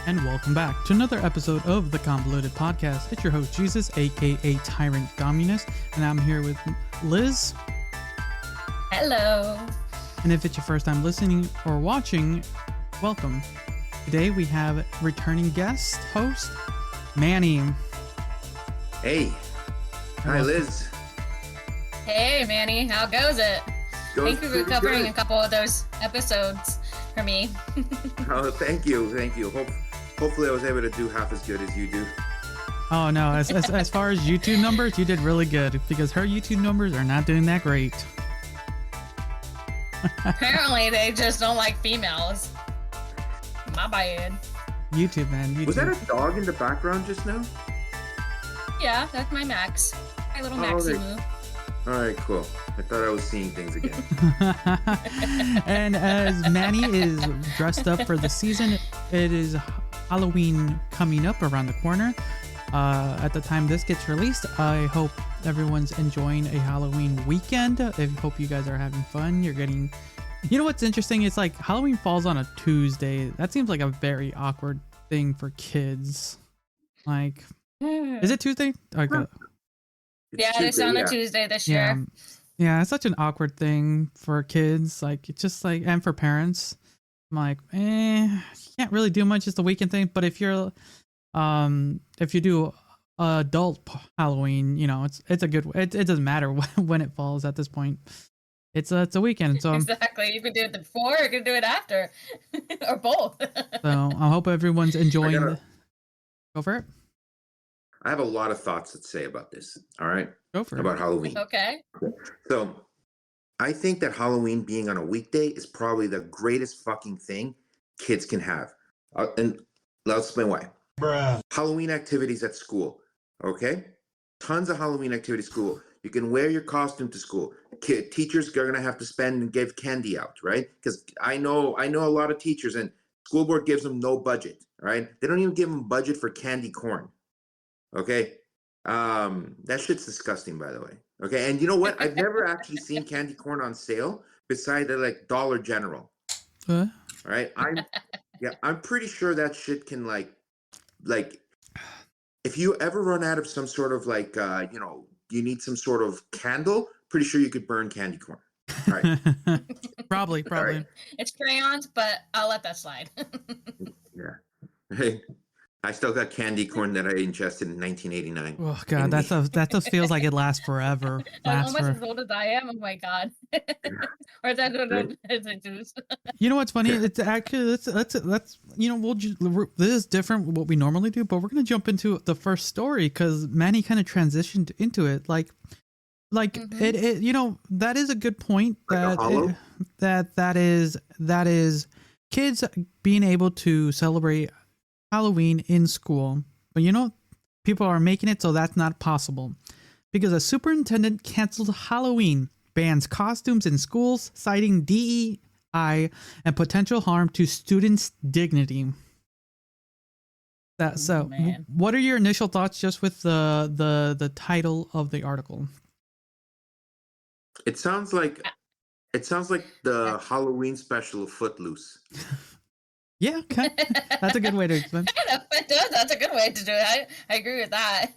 And welcome back to another episode of the Convoluted podcast. It's your host, Jesus, aka Tyrant, Dominus, and I'm here with Liz. Hello. And if it's your first time listening or watching, welcome. Today we have returning guest host, Manny. Hey. Hi, Liz. Hey, Manny. How goes it? Thank you for covering a couple of those episodes for me. Oh, thank you. Hopefully I was able to do half as good as you do. Oh no, as far as YouTube numbers, you did really good because her YouTube numbers are not doing that great. Apparently they just don't like females. My bad. YouTube, man. YouTube. Was that a dog in the background just now? Yeah, that's my Max. My little Maxie move. Alright, cool. I thought I was seeing things again. And as Manny is dressed up for the season, it is Halloween coming up around the corner. At the time this gets released, I hope everyone's enjoying a Halloween weekend. I hope you guys are having fun. You're getting... You know what's interesting? It's like Halloween falls on a Tuesday. That seems like a very awkward thing for kids. Like, is it Tuesday? Okay. Yeah, it's on a Tuesday this year. Yeah, it's such an awkward thing for kids. Like, it's just like, and for parents, I'm like, you can't really do much. It's the weekend thing. But if you're, if you do adult Halloween, you know, it's a good. It doesn't matter when it falls at this point. It's a weekend. So exactly, you can do it before, or you can do it after, or both. So I hope everyone's enjoying. Go for it. I have a lot of thoughts to say about this. All right. Go for it. About Halloween. Okay. So I think that Halloween being on a weekday is probably the greatest fucking thing kids can have. And I'll explain why. Bruh. Halloween activities at school. Okay. Tons of Halloween activities at school. You can wear your costume to school. Teachers are going to have to spend and give candy out, right? Because I know a lot of teachers, and school board gives them no budget, right? They don't even give them budget for candy corn. Okay. That shit's disgusting, by the way. Okay. And you know what? I've never actually seen candy corn on sale beside the like Dollar General. All right. I'm pretty sure that shit can like if you ever run out of some sort of like you need some sort of candle, pretty sure you could burn candy corn. All right. Probably. Right. It's crayons, but I'll let that slide. Yeah. Hey, I still got candy corn that I ingested in 1989. Oh god, that just feels like it lasts forever. Almost as old as I am. Oh my god. Or is that You know what's funny? It's actually let's this is different what we normally do, but we're gonna jump into the first story because Manny kind of transitioned into it. Like it that is a good point that is kids being able to celebrate Halloween in school, but people are making it so that's not possible because a superintendent canceled Halloween, bans costumes in schools, citing DEI and potential harm to students' dignity. What are your initial thoughts just with the title of the article? It sounds like the Halloween special of Footloose. Yeah, okay. That's a good way to explain. It does. That's a good way to do it. I agree with that.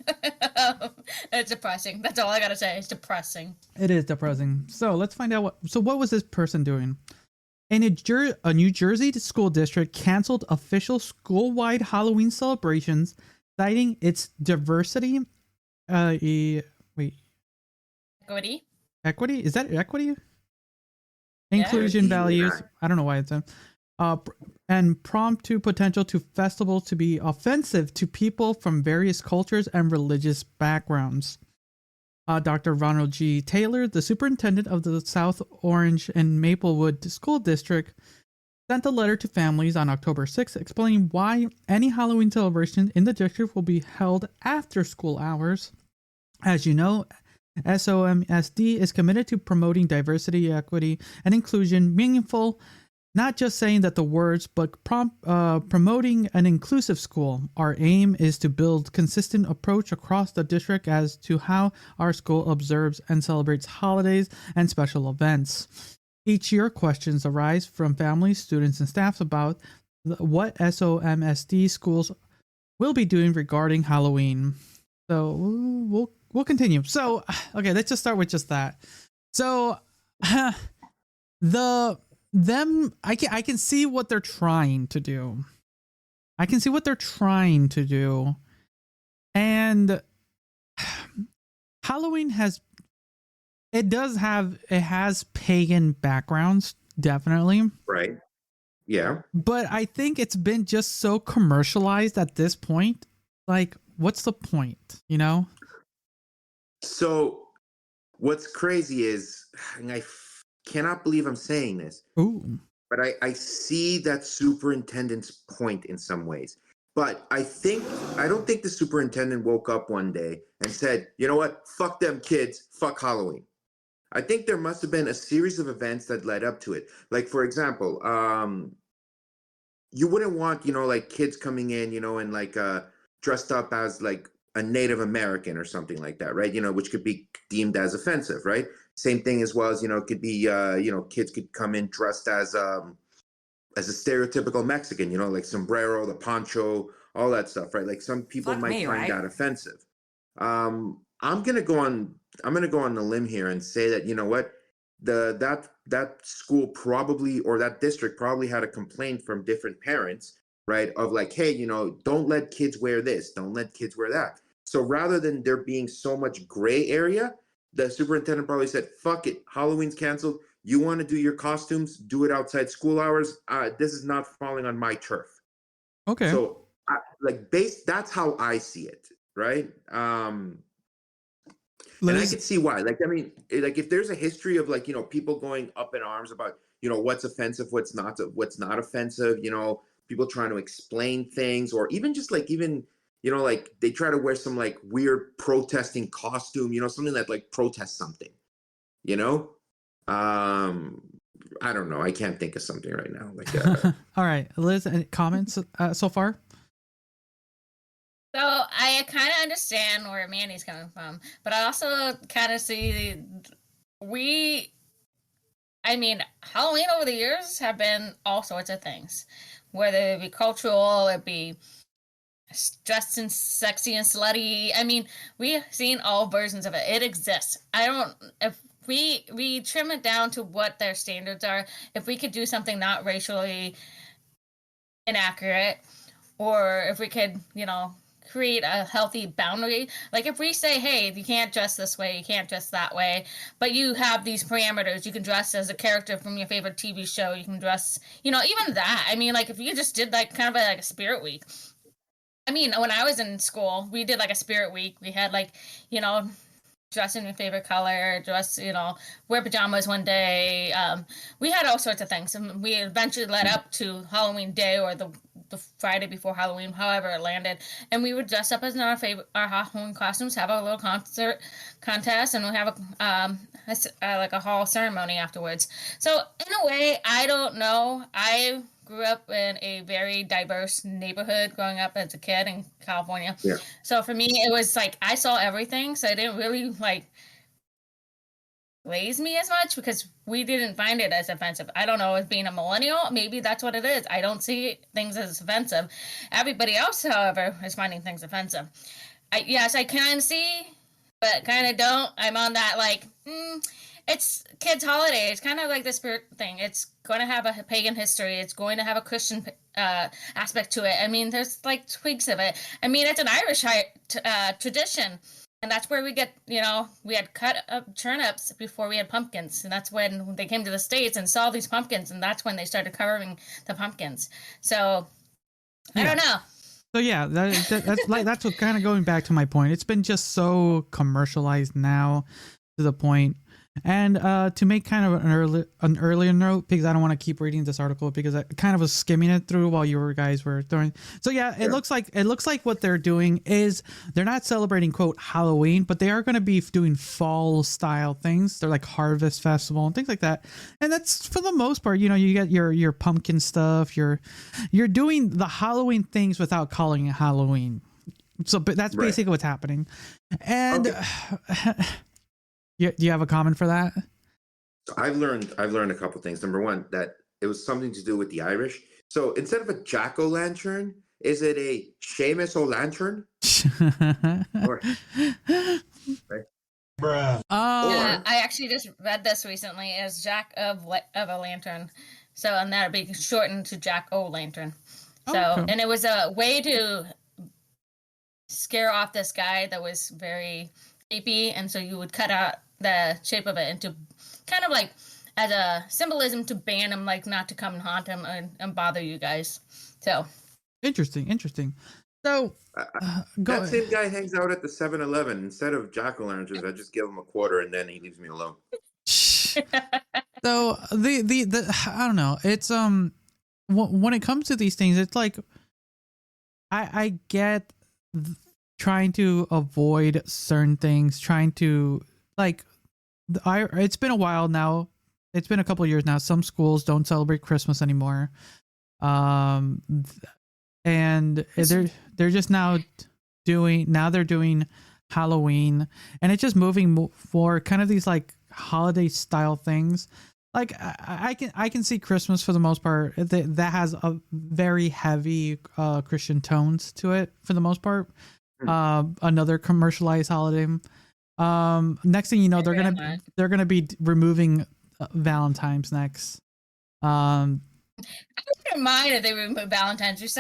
It's depressing. That's all I gotta say. It's depressing. It is depressing. So let's find out what was this person doing? A New Jersey school district canceled official school-wide Halloween celebrations, citing its diversity. Equity? Equity? Is that equity? Inclusion values. I don't know why it's and prompt to potential to festivals to be offensive to people from various cultures and religious backgrounds. Dr. Ronald G. Taylor, the superintendent of the South Orange and Maplewood School District, sent a letter to families on October 6th explaining why any Halloween celebration in the district will be held after school hours. As you know, SOMSD is committed to promoting diversity, equity, and inclusion, meaningful, not just saying that the words, but promoting an inclusive school. Our aim is to build consistent approach across the district as to how our school observes and celebrates holidays and special events. Each year, questions arise from families, students, and staff about what SOMSD schools will be doing regarding Halloween. So we'll continue. So, okay, let's just start with just that. So, I can see what they're trying to do. And Halloween has pagan backgrounds, definitely. Right. Yeah. But I think it's been just so commercialized at this point. Like, what's the point, you know? So what's crazy is, and I cannot believe I'm saying this, but I see that superintendent's point in some ways. But I don't think the superintendent woke up one day and said, you know what, fuck them kids, fuck Halloween. I think there must have been a series of events that led up to it. Like, for example, you wouldn't want, like kids coming in, and like dressed up as like a Native American or something like that, right? Which could be deemed as offensive, right? Same thing as well as, it could be, kids could come in dressed as a stereotypical Mexican, like sombrero, the poncho, all that stuff, right? Like some people might find that offensive. I'm gonna go on the limb here and say that, you know what, that school probably, or that district probably had a complaint from different parents, right? Of like, hey, don't let kids wear this, don't let kids wear that. So rather than there being so much gray area, the superintendent probably said, fuck it, Halloween's canceled. You want to do your costumes, do it outside school hours. This is not falling on my turf. Okay. So that's how I see it, right? And I can see why. Like, I mean, like if there's a history of like, people going up in arms about, what's offensive, what's not offensive, people trying to explain things, or even just like, like they try to wear some like weird protesting costume, something that like protests something, I don't know. I can't think of something right now. Like, all right, Liz, any comments so far? So I kind of understand where Manny's coming from, but I also kind of see Halloween over the years have been all sorts of things, whether it be cultural, it be dressed and sexy and slutty. I mean, we've seen all versions of it. It exists. If we trim it down to what their standards are, if we could do something not racially inaccurate, or if we could, create a healthy boundary. Like if we say, hey, you can't dress this way, you can't dress that way, but you have these parameters. You can dress as a character from your favorite TV show. You can dress, even that. I mean, like if you just did like kind of like a spirit week. I mean, when I was in school, we did like a spirit week. We had like, dress in your favorite color, wear pajamas one day. We had all sorts of things. And we eventually led up to Halloween Day, or the Friday before Halloween, however it landed. And we would dress up as our Halloween costumes, have a little concert contest, and we'll have a hall ceremony afterwards. So in a way, I don't know. I grew up in a very diverse neighborhood growing up as a kid in California. Yeah. So for me, it was like I saw everything. So I didn't really glaze me as much because we didn't find it as offensive. I don't know, as being a millennial, maybe that's what it is. I don't see things as offensive. Everybody else, however, is finding things offensive. I kind of see, but kind of don't. I'm on that it's kids' holiday. It's kind of like the spirit thing. It's going to have a pagan history. It's going to have a Christian aspect to it. I mean, there's like tweaks of it. I mean, it's an Irish tradition. And that's where we get, we had cut up turnips before we had pumpkins. And that's when they came to the States and saw these pumpkins. And that's when they started covering the pumpkins. So, I don't know. So yeah, that's what kind of going back to my point. It's been just so commercialized now to the point. And to make kind of an earlier note, because I don't want to keep reading this article because I kind of was skimming it through while you guys were doing. So yeah, it looks like what they're doing is they're not celebrating quote Halloween, but they are going to be doing fall style things. They're like Harvest Festival and things like that. And that's for the most part, you know, you get your pumpkin stuff. You're doing the Halloween things without calling it Halloween. So, but that's basically what's happening. And. Okay. Do you have a comment for that? So I've learned a couple things. Number one, that it was something to do with the Irish. So instead of a jack-o'-lantern, is it a Seamus O'Lantern? Or, right? Bruh. Yeah, I actually just read this recently as Jack of a Lantern. So, and that would be shortened to Jack O' So, and it was a way to scare off this guy that was very creepy, and so you would cut out the shape of it into kind of like as a symbolism to ban him, like not to come and haunt him and bother you guys. So interesting. So that same guy hangs out at the 7-Eleven. Instead of jack-o'-lanterns, I just give him a quarter and then he leaves me alone. So the I don't know. It's when it comes to these things, it's like I get trying to avoid certain things, trying to like it's been a while now. It's been a couple of years now. Some schools don't celebrate Christmas anymore. And they're just now doing Halloween, and it's just moving for kind of these like holiday style things. Like I can see Christmas for the most part that has a very heavy Christian tones to it for the most part. Another commercialized holiday. Next thing you know, they're gonna be removing Valentine's next. I wouldn't mind if they remove Valentine's. These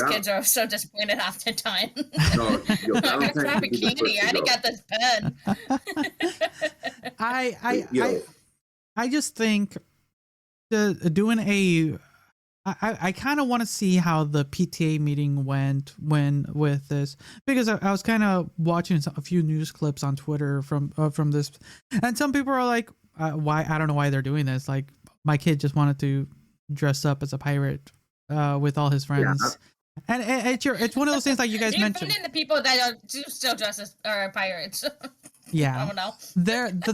kids are so disappointed half the time. No, I'm gonna candy. I didn't get this pen. I just think I kind of want to see how the PTA meeting went with this, because I was kind of watching a few news clips on Twitter from this, and some people are like, why? I don't know why they're doing this. Like, my kid just wanted to dress up as a pirate with all his friends. Yeah. And it's one of those things like you guys mentioned. The people that do still dress as pirates. Yeah. I don't know. The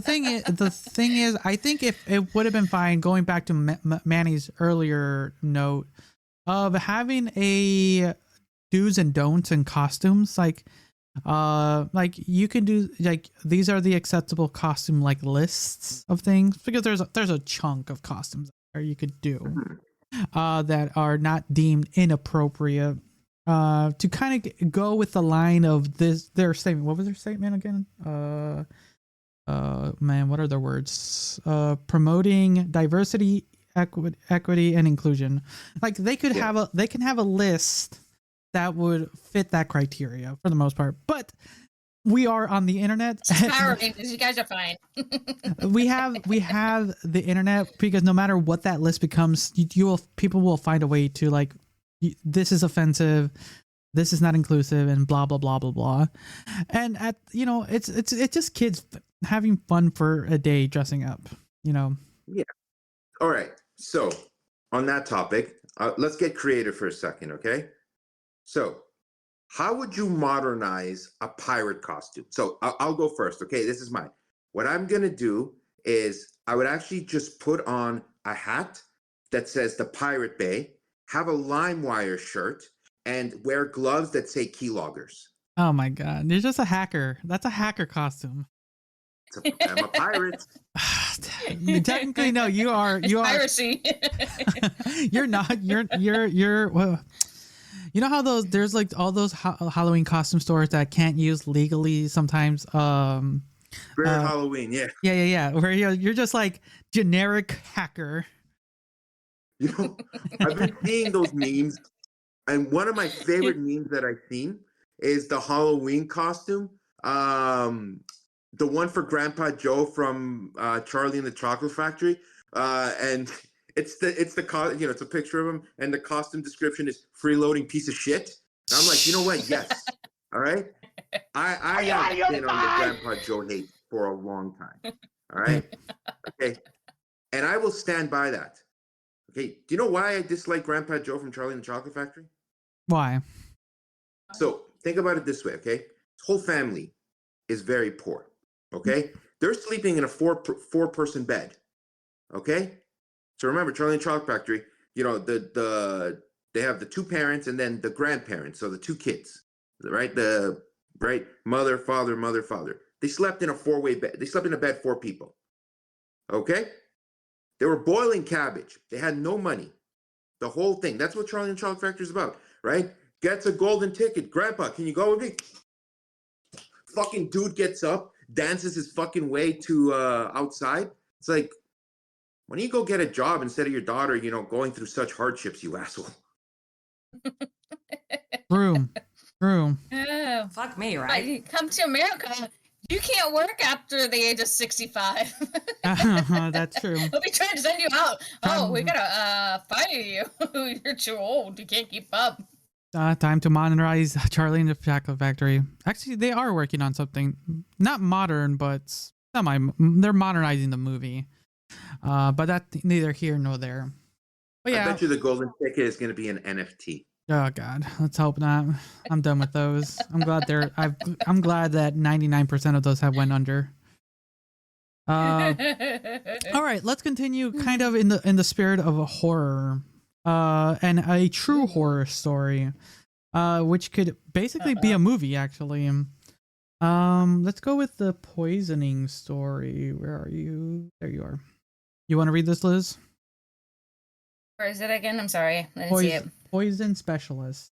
thing is, I think if it would have been fine, going back to Manny's earlier note of having a do's and don'ts and costumes, like you can do like these are the acceptable costume like lists of things, because there's a chunk of costumes there you could do that are not deemed inappropriate. To kind of go with the line of their statement. What was their statement again? Man, what are their words? Promoting diversity, equity, and inclusion. Like they can have a list that would fit that criteria for the most part. But we are on the internet. You guys are fine. we have the internet, because no matter what that list becomes, people will find a way to like, this is offensive, this is not inclusive, and blah blah blah blah blah. And it's just kids having fun for a day dressing up, Yeah. All right. So on that topic, let's get creative for a second, okay? So how would you modernize a pirate costume? So I'll go first, okay? This is mine. What I'm gonna do is I would actually just put on a hat that says the Pirate Bay, have a LimeWire shirt, and wear gloves that say keyloggers. Oh my God. You're just a hacker. That's a hacker costume. I'm a pirate. Technically, no, you are piracy. You're not. You're well, you know how there's like all those Halloween costume stores that can't use legally sometimes. Spirit Halloween, yeah. Yeah. Where you're just like generic hacker. I've been seeing those memes, and one of my favorite memes that I've seen is the Halloween costume. The one for Grandpa Joe from Charlie and the Chocolate Factory, and it's a picture of him, and the costume description is freeloading piece of shit. And I'm like, you know what? Yes. All right. I have been on the Grandpa Joe hate for a long time. All right. Okay. And I will stand by that. Okay. Do you know why I dislike Grandpa Joe from Charlie and the Chocolate Factory? Why? So think about it this way. Okay. His whole family is very poor. Okay. They're sleeping in a four-person bed. Okay. So remember, Charlie and the Chocolate Factory, you know, they have the two parents and then the grandparents, so the two kids, right? Mother, father. They slept in a four-way bed. They slept in a bed, 4 people. Okay? They were boiling cabbage. They had no money. The whole thing. That's what Charlie and the Chocolate Factory is about, right? Gets a golden ticket. Grandpa, can you go with me? Fucking dude gets up, dances his fucking way to outside. It's like, why don't you go get a job instead of your daughter, you know, going through such hardships, you asshole? True. Oh, Fuck me, but right? you come to America, you can't work after the age of 65. That's true. We'll be trying to send you out. Oh, we gotta fire you. You're too old. You can't keep up. Time to modernize Charlie and the Chocolate Factory. Actually, they are working on something not modern, but they're modernizing the movie. But that's neither here nor there. But yeah, I bet you the golden ticket is going to be an NFT. oh god, let's hope not. I'm done with those. I'm glad I'm glad that 99% of those have went under. All right, let's continue kind of in the spirit of a horror, and a true horror story, which could basically be a movie actually. Let's go with the poisoning story. Where are you? There you are. You want to read this, Liz? Where is it again? I'm sorry. I didn't see it. Poison specialist.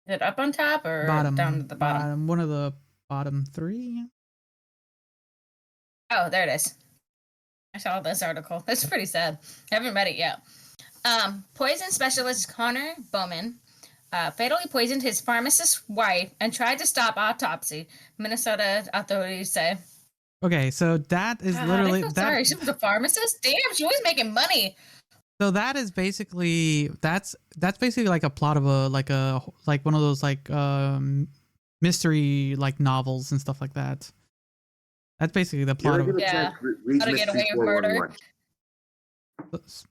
Is it up on top or Bottom. down at the bottom? One of the bottom 3. Oh, there it is. I saw this article. It's pretty sad. I haven't read it yet. Poison specialist Connor Bowman fatally poisoned his pharmacist wife and tried to stop autopsy, Minnesota authorities say. Okay, so that is literally that. Sorry, she was a pharmacist. Damn, she was making money. So that is basically that's basically like a plot of like one of those like mystery like novels and stuff like that. That's basically the plot of. Yeah. How to Get Away with Murder.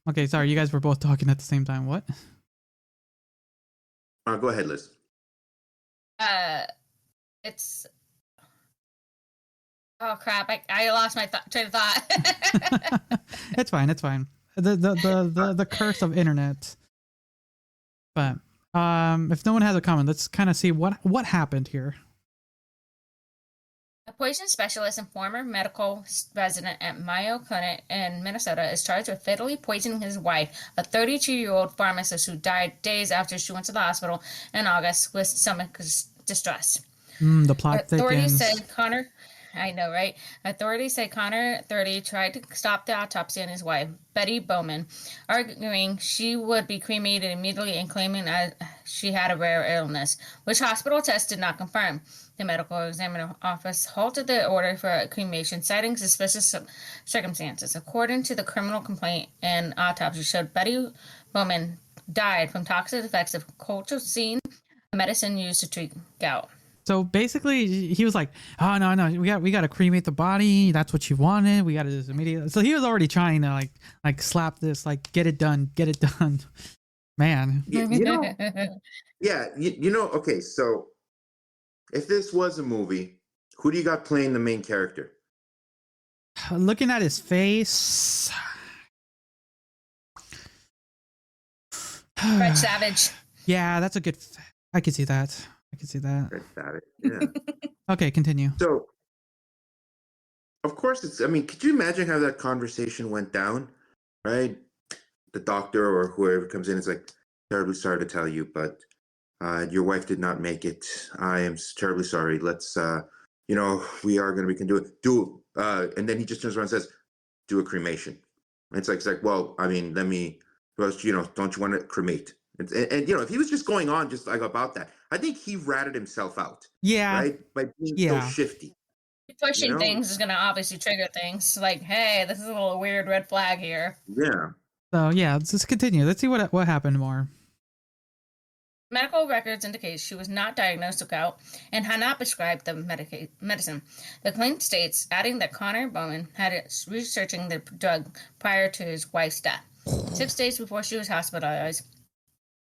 Okay, sorry, you guys were both talking at the same time. What? Go ahead, Liz. It's. Oh crap! I lost my train of thought. It's fine. It's fine. The curse of internet. But if no one has a comment, let's kind of see what happened here. A poison specialist and former medical resident at Mayo Clinic in Minnesota is charged with fatally poisoning his wife, a 32-year-old pharmacist who died days after she went to the hospital in August with stomach distress. The plot Authorities thickens. said Connor. I know, right? Authorities say Connor, 30, tried to stop the autopsy on his wife, Betty Bowman, arguing she would be cremated immediately and claiming that she had a rare illness, which hospital tests did not confirm. The medical examiner office halted the order for cremation, citing suspicious circumstances. According to the criminal complaint, an autopsy showed Betty Bowman died from toxic effects of colchicine, a medicine used to treat gout. So basically, he was like, "Oh no, we got to cremate the body. That's what you wanted. We got to do this immediately." So he was already trying to like slap this, like get it done, man. You know, yeah, you know. Okay, so if this was a movie, who do you got playing the main character? Looking at his face, Fred Savage. Yeah, that's a good. I can see that. Fred Savage. Yeah. Okay, continue. So, of course, it's. I mean, could you imagine how that conversation went down? Right, the doctor or whoever comes in is like, "Terribly sorry to tell you, but your wife did not make it. I am terribly sorry. Let's, we are going to. We can do it. And then he just turns around and says, "Do a cremation." And it's like, well, I mean, don't you want to cremate? And if he was just going on just like about that, I think he ratted himself out. Yeah. Right? By being so shifty. Pushing things is going to obviously trigger things. Like, hey, this is a little weird red flag here. Yeah. So yeah, let's just continue. Let's see what happened more. Medical records indicate she was not diagnosed with gout and had not prescribed the medicine. The claim states, adding that Connor Bowman had researching the drug prior to his wife's death. 6 days before she was hospitalized,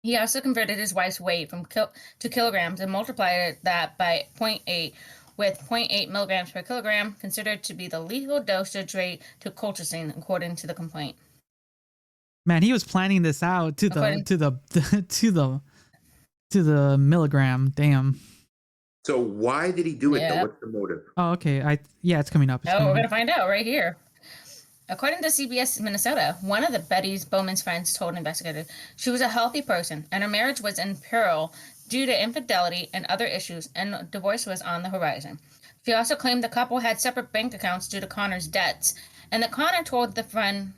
he also converted his wife's weight to kilograms and multiplied that by 0.8, with 0.8 milligrams per kilogram considered to be the lethal dosage rate to colchicine, according to the complaint. Man, he was planning this out to the milligram. Damn. So why did he do it though? What's the motive? Oh, okay. It's coming up. We're gonna find out right here. According to CBS Minnesota, one of the Betty's Bowman's friends told investigators she was a healthy person and her marriage was in peril due to infidelity and other issues, and divorce was on the horizon. She also claimed the couple had separate bank accounts due to Connor's debts, and that Connor told the friend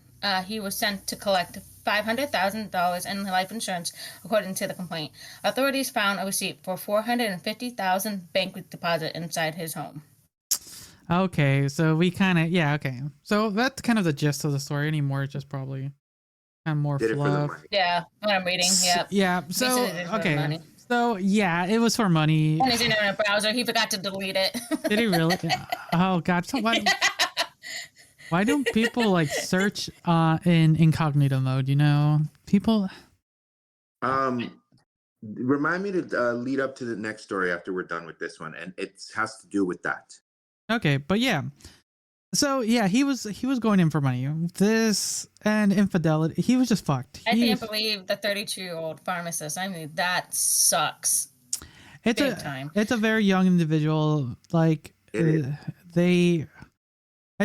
he was sent to collect $500,000 in life insurance, according to the complaint. Authorities found a receipt for $450,000 bank deposit inside his home. Okay, so we kind of okay. So that's kind of the gist of the story anymore. It's just probably kind of more fluff. Yeah, what I'm reading. Yep. Yeah. So okay. So yeah, it was for money. And he's in a browser. He forgot to delete it. Did he really? Oh God! So why don't people like search in incognito mode? You know, people. Remind me to lead up to the next story after we're done with this one, and it has to do with that. Okay, but yeah. So yeah, he was going in for money. This and infidelity. He was just fucked. I can't believe the 32-year-old pharmacist. I mean, that sucks. It's a very young individual. Like it's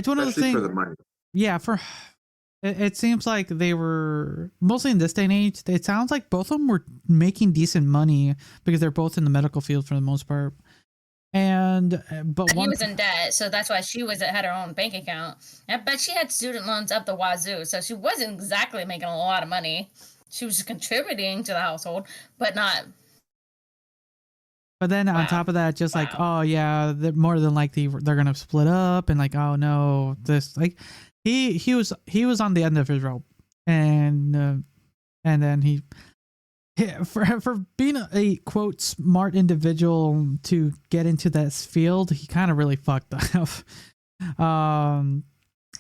one of those things. For the money. Yeah, it seems like they were mostly in this day and age. It sounds like both of them were making decent money because they're both in the medical field for the most part. But he was in debt, so that's why she had her own bank account. But she had student loans up the wazoo, so she wasn't exactly making a lot of money. She was contributing to the household, but not. But then on top of that, just like, oh yeah, they're more than likely they're gonna split up, and like, oh no, this like he was on the end of his rope, and then he. For being a quote smart individual to get into this field, he kind of really fucked up.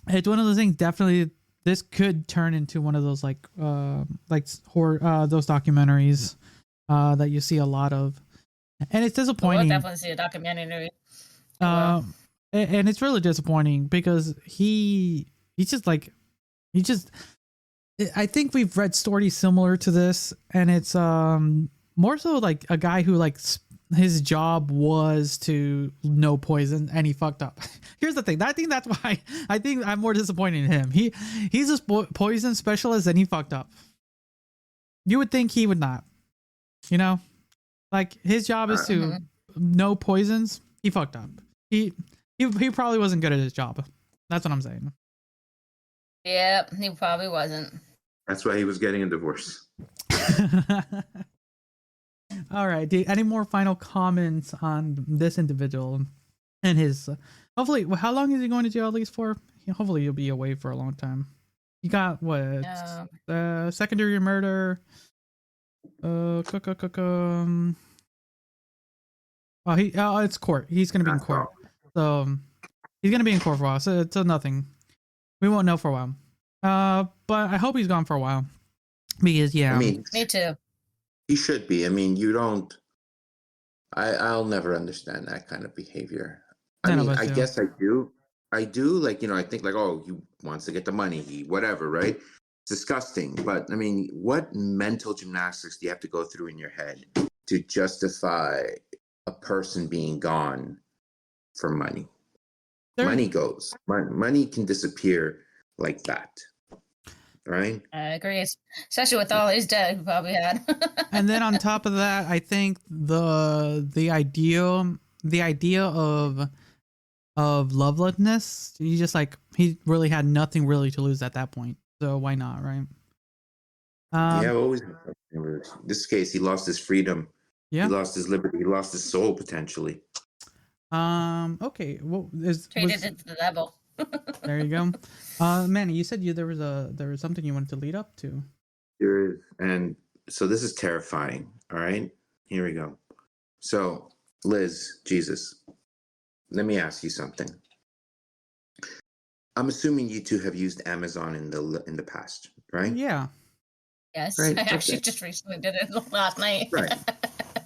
It's one of those things. Definitely, this could turn into one of those like horror those documentaries that you see a lot of, and it's disappointing. We'll definitely see a documentary. And it's really disappointing because he just I think we've read stories similar to this, and it's more so like a guy who like his job was to know poison and he fucked up. Here's the thing. I think that's why I think I'm more disappointed in him. He's a poison specialist and he fucked up. You would think he would not, you know, like his job is to know poisons. He fucked up. He probably wasn't good at his job. That's what I'm saying. Yep, he probably wasn't. That's why he was getting a divorce. All right. Any more final comments on this individual and his? Hopefully, how long is he going to jail at least for? Hopefully, he'll be away for a long time. You got what? Secondary murder. It's court. He's gonna be in court. So he's gonna be in court for a while. So nothing. We won't know for a while. But I hope he's gone for a while. Because I mean, me too. He should be. I mean, I'll never understand that kind of behavior. I guess I do. I like, I think like, oh, he wants to get the money, whatever, right? It's disgusting. But I mean, what mental gymnastics do you have to go through in your head to justify a person being gone for money? Money goes. Money can disappear like that. Right? I agree. Especially with all his debt he probably had. And then on top of that, I think the idea of lovelessness, he really had nothing really to lose at that point. So why not, right? Yeah, always. In this case, he lost his freedom. Yeah. He lost his liberty. He lost his soul potentially. Okay. Well, traded it to the devil. There you go. Manny, you said there was something you wanted to lead up to. There is, and so this is terrifying. All right, here we go. So, Liz, Jesus, let me ask you something. I'm assuming you two have used Amazon in the past, right? Yeah. Yes, Right. I actually Okay. just recently did it last night. Right.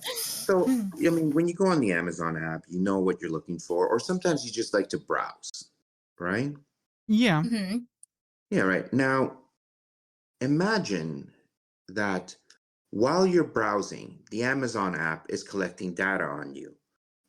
So, I mean, when you go on the Amazon app, you know what you're looking for, or sometimes you just like to browse, right? Yeah. hmm Yeah, right. Now, imagine that while you're browsing, the Amazon app is collecting data on you.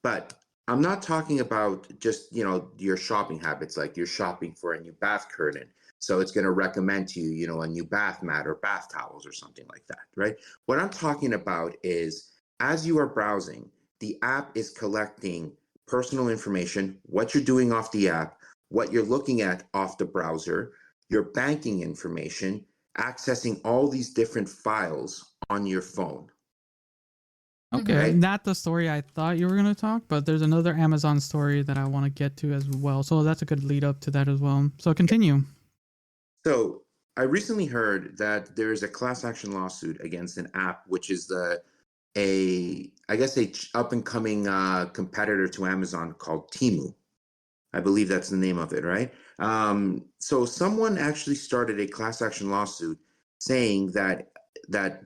But I'm not talking about just, your shopping habits, like you're shopping for a new bath curtain. So it's going to recommend to you, a new bath mat or bath towels or something like that, right? What I'm talking about is as you are browsing, the app is collecting personal information, what you're doing off the app, what you're looking at off the browser, your banking information, accessing all these different files on your phone. Okay, Right? not the story I thought you were going to talk, but there's another Amazon story that I want to get to as well. So that's a good lead up to that as well. So continue. So I recently heard that there is a class action lawsuit against an app, which is a up and coming competitor to Amazon called Temu. I believe that's the name of it, right? So someone actually started a class action lawsuit saying that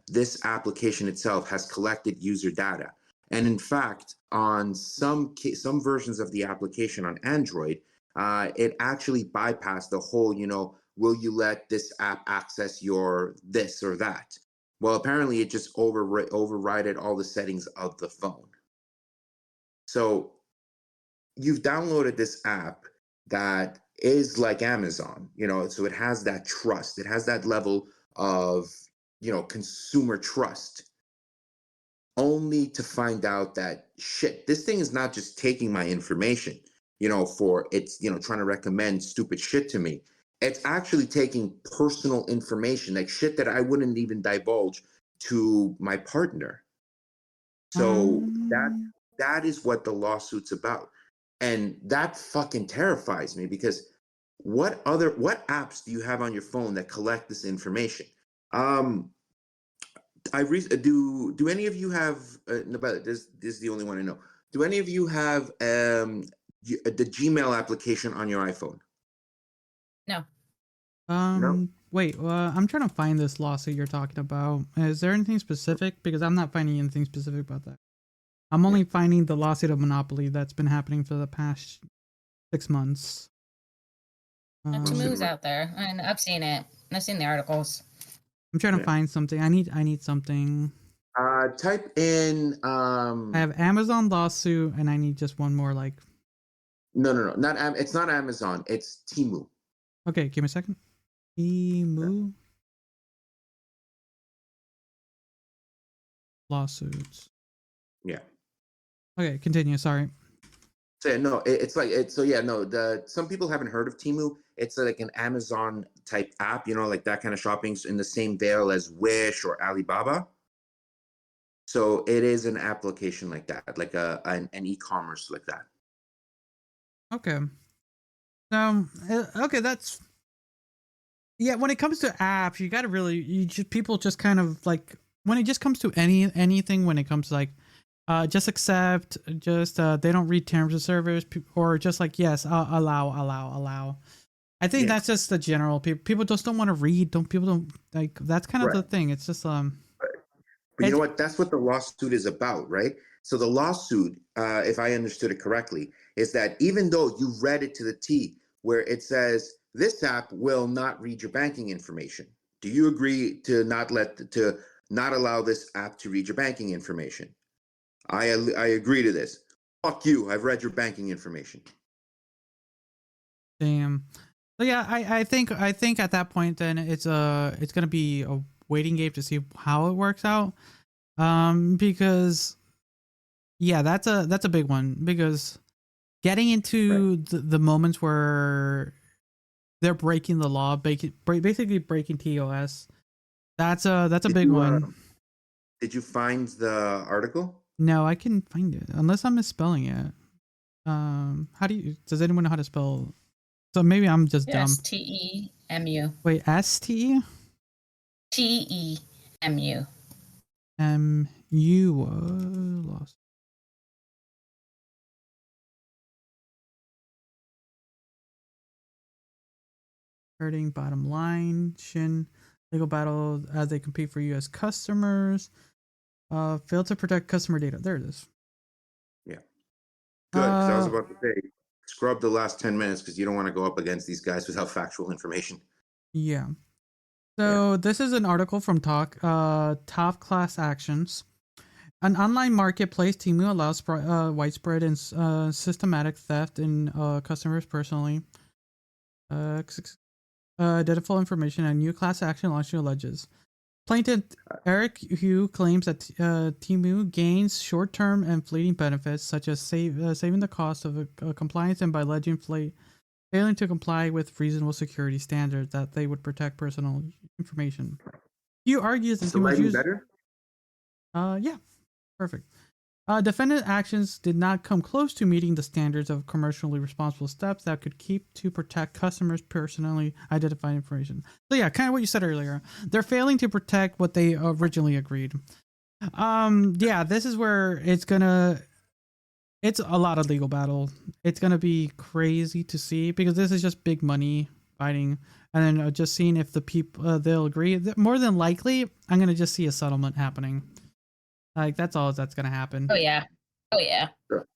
this application itself has collected user data, and in fact, on some versions of the application on Android, it actually bypassed the whole, will you let this app access your this or that? Well, apparently, it just overrided all the settings of the phone. So you've downloaded this app that is like Amazon, so it has that trust, it has that level of, consumer trust, only to find out that shit, this thing is not just taking my information, for it's, trying to recommend stupid shit to me. It's actually taking personal information, like shit that I wouldn't even divulge to my partner. So that is what the lawsuit's about. And that fucking terrifies me, because what apps do you have on your phone that collect this information? Do any of you have but this is the only one I know. Do any of you have the Gmail application on your iPhone? No. No. Wait, I'm trying to find this lawsuit you're talking about. Is there anything specific? Because I'm not finding anything specific about that. I'm only finding the lawsuit of Monopoly that's been happening for the past 6 months. Temu's out there, and I've seen it. I've seen the articles. I'm trying to find something. I need something. Type in. I have Amazon lawsuit, and I need just one more. Like. No, it's not Amazon. It's Temu. Okay, give me a second. Temu lawsuits. Yeah. Okay, continue. Sorry. So no, some people haven't heard of Temu. It's like an Amazon type app, like that kind of shopping's in the same veil as Wish or Alibaba. So it is an application like that, like an e-commerce like that. Okay. Okay, that's when it comes to apps, you got to people just kind of like, when it just comes to anything, when it comes to like just accept, just they don't read terms of service, or just like, yes, allow. I think that's just the general people just don't want to read. People don't like, that's kind of the thing. It's just But you know what? That's what the lawsuit is about, right? So the lawsuit, if I understood it correctly, is that even though you read it to the T, where it says this app will not read your banking information, do you agree to not allow this app to read your banking information? I agree to this. Fuck you. I've read your banking information. damn. So yeah, I think at that point then it's gonna be a waiting game to see how it works out. Because that's a big one, because getting into the moments where they're breaking the law, basically breaking TOS, that's a big one. Did you find the article? No, I can find it unless I'm misspelling it. Does anyone know how to spell? So maybe I'm just dumb. Temu. Wait, STE? Temu. You lost. Hurting bottom line. Shin legal battle as they compete for U.S. customers. Failed to protect customer data. There it is. Yeah. Good, because I was about to say, scrub the last 10 minutes because you don't want to go up against these guys without factual information. Yeah. So this is an article from Top Class Actions. An online marketplace, Temu allows widespread and systematic theft in customers' personally identifiable information, and new class action lawsuit alleges. Plaintiff Eric Hu claims that Temu gains short-term and fleeting benefits, such as saving the cost of compliance and by alleging failing to comply with reasonable security standards that they would protect personal information. Hu argues that Temu was better? Yeah, perfect. Defendant actions did not come close to meeting the standards of commercially responsible steps that could keep to protect customers' personally identified information. So yeah, kind of what you said earlier. They're failing to protect what they originally agreed. Yeah, this is where it's a lot of legal battle. It's gonna be crazy to see because this is just big money fighting, and then just seeing if the people they'll agree. More than likely, I'm gonna just see a settlement happening. Like that's all that's gonna happen. Oh yeah. Sure.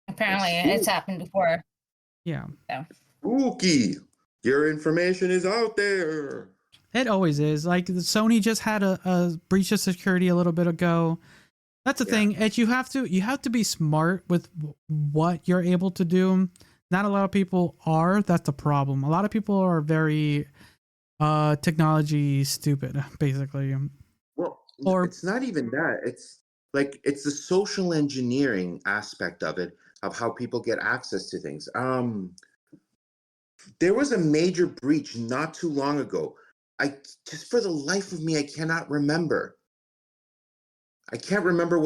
Apparently, it's happened before. Yeah. Spooky. Your information is out there. It always is. Like Sony just had a breach of security a little bit ago. That's the thing. And you have to be smart with what you're able to do. Not a lot of people are. That's the problem. A lot of people are very technology stupid, basically. Well, it's not even that. It's the social engineering aspect of it, of how people get access to things. There was a major breach not too long ago. Just for the life of me, I cannot remember. I can't remember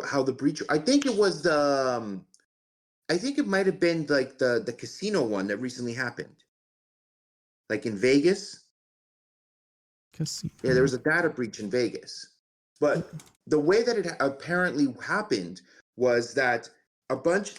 how the breach. I think it was I think it might have been like the casino one that recently happened, like in Vegas. Casino. Yeah, there was a data breach in Vegas. But the way that it apparently happened was that a bunch,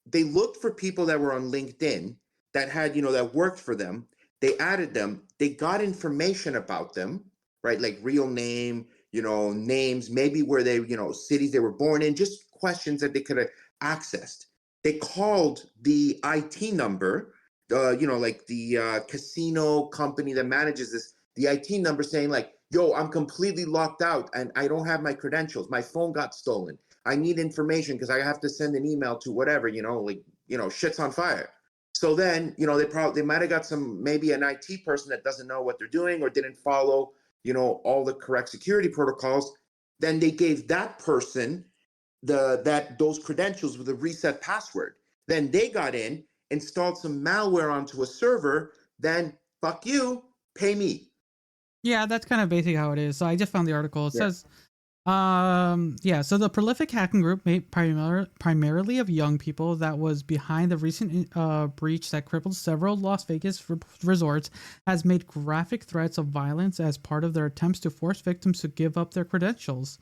they looked for people that were on LinkedIn that had, that worked for them. They added them. They got information about them, right? Like real name, names, maybe where they, cities they were born in, just questions that they could have accessed. They called the IT number, like the casino company that manages this, the IT number saying like, yo, I'm completely locked out and I don't have my credentials. My phone got stolen. I need information because I have to send an email to whatever, shit's on fire. So then, they might have got maybe an IT person that doesn't know what they're doing or didn't follow, all the correct security protocols. Then they gave that person those credentials with a reset password. Then they got in, installed some malware onto a server. Then fuck you, pay me. Yeah, that's kind of basically how it is. So I just found the article. It says, so the prolific hacking group made primarily of young people that was behind the recent breach that crippled several Las Vegas resorts has made graphic threats of violence as part of their attempts to force victims to give up their credentials.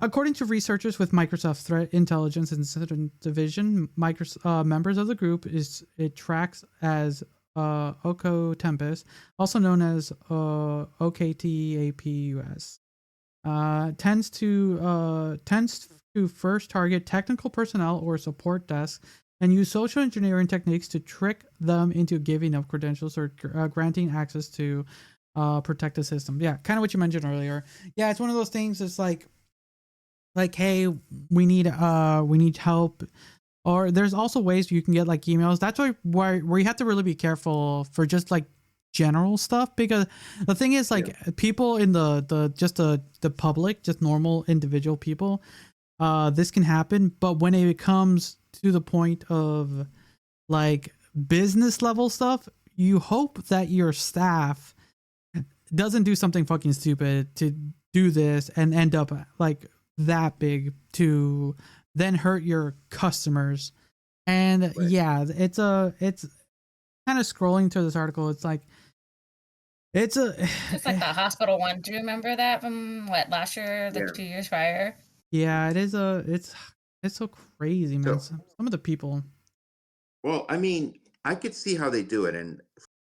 According to researchers with Microsoft Threat Intelligence and Incident Division, members of the group it tracks as Oko Tempest, also known as OKTAPUS, tends to first target technical personnel or support desks and use social engineering techniques to trick them into giving up credentials or granting access to protect the system. Yeah, kind of what you mentioned earlier. Yeah, it's one of those things. It's like, hey, we need help. Or there's also ways you can get like emails. That's where you have to really be careful for just like general stuff, because the thing is like people in the public, just normal individual people, this can happen. But when it comes to the point of like business level stuff, you hope that your staff doesn't do something fucking stupid to do this and end up like that big to then hurt your customers. And it's kind of scrolling through this article. It's like It's a Just like the hospital one. Do you remember that from what last year, the Yeah. 2 years prior? yeah, it is a it's so crazy, man. So, Some of the people. well, I mean, I could see how they do it, and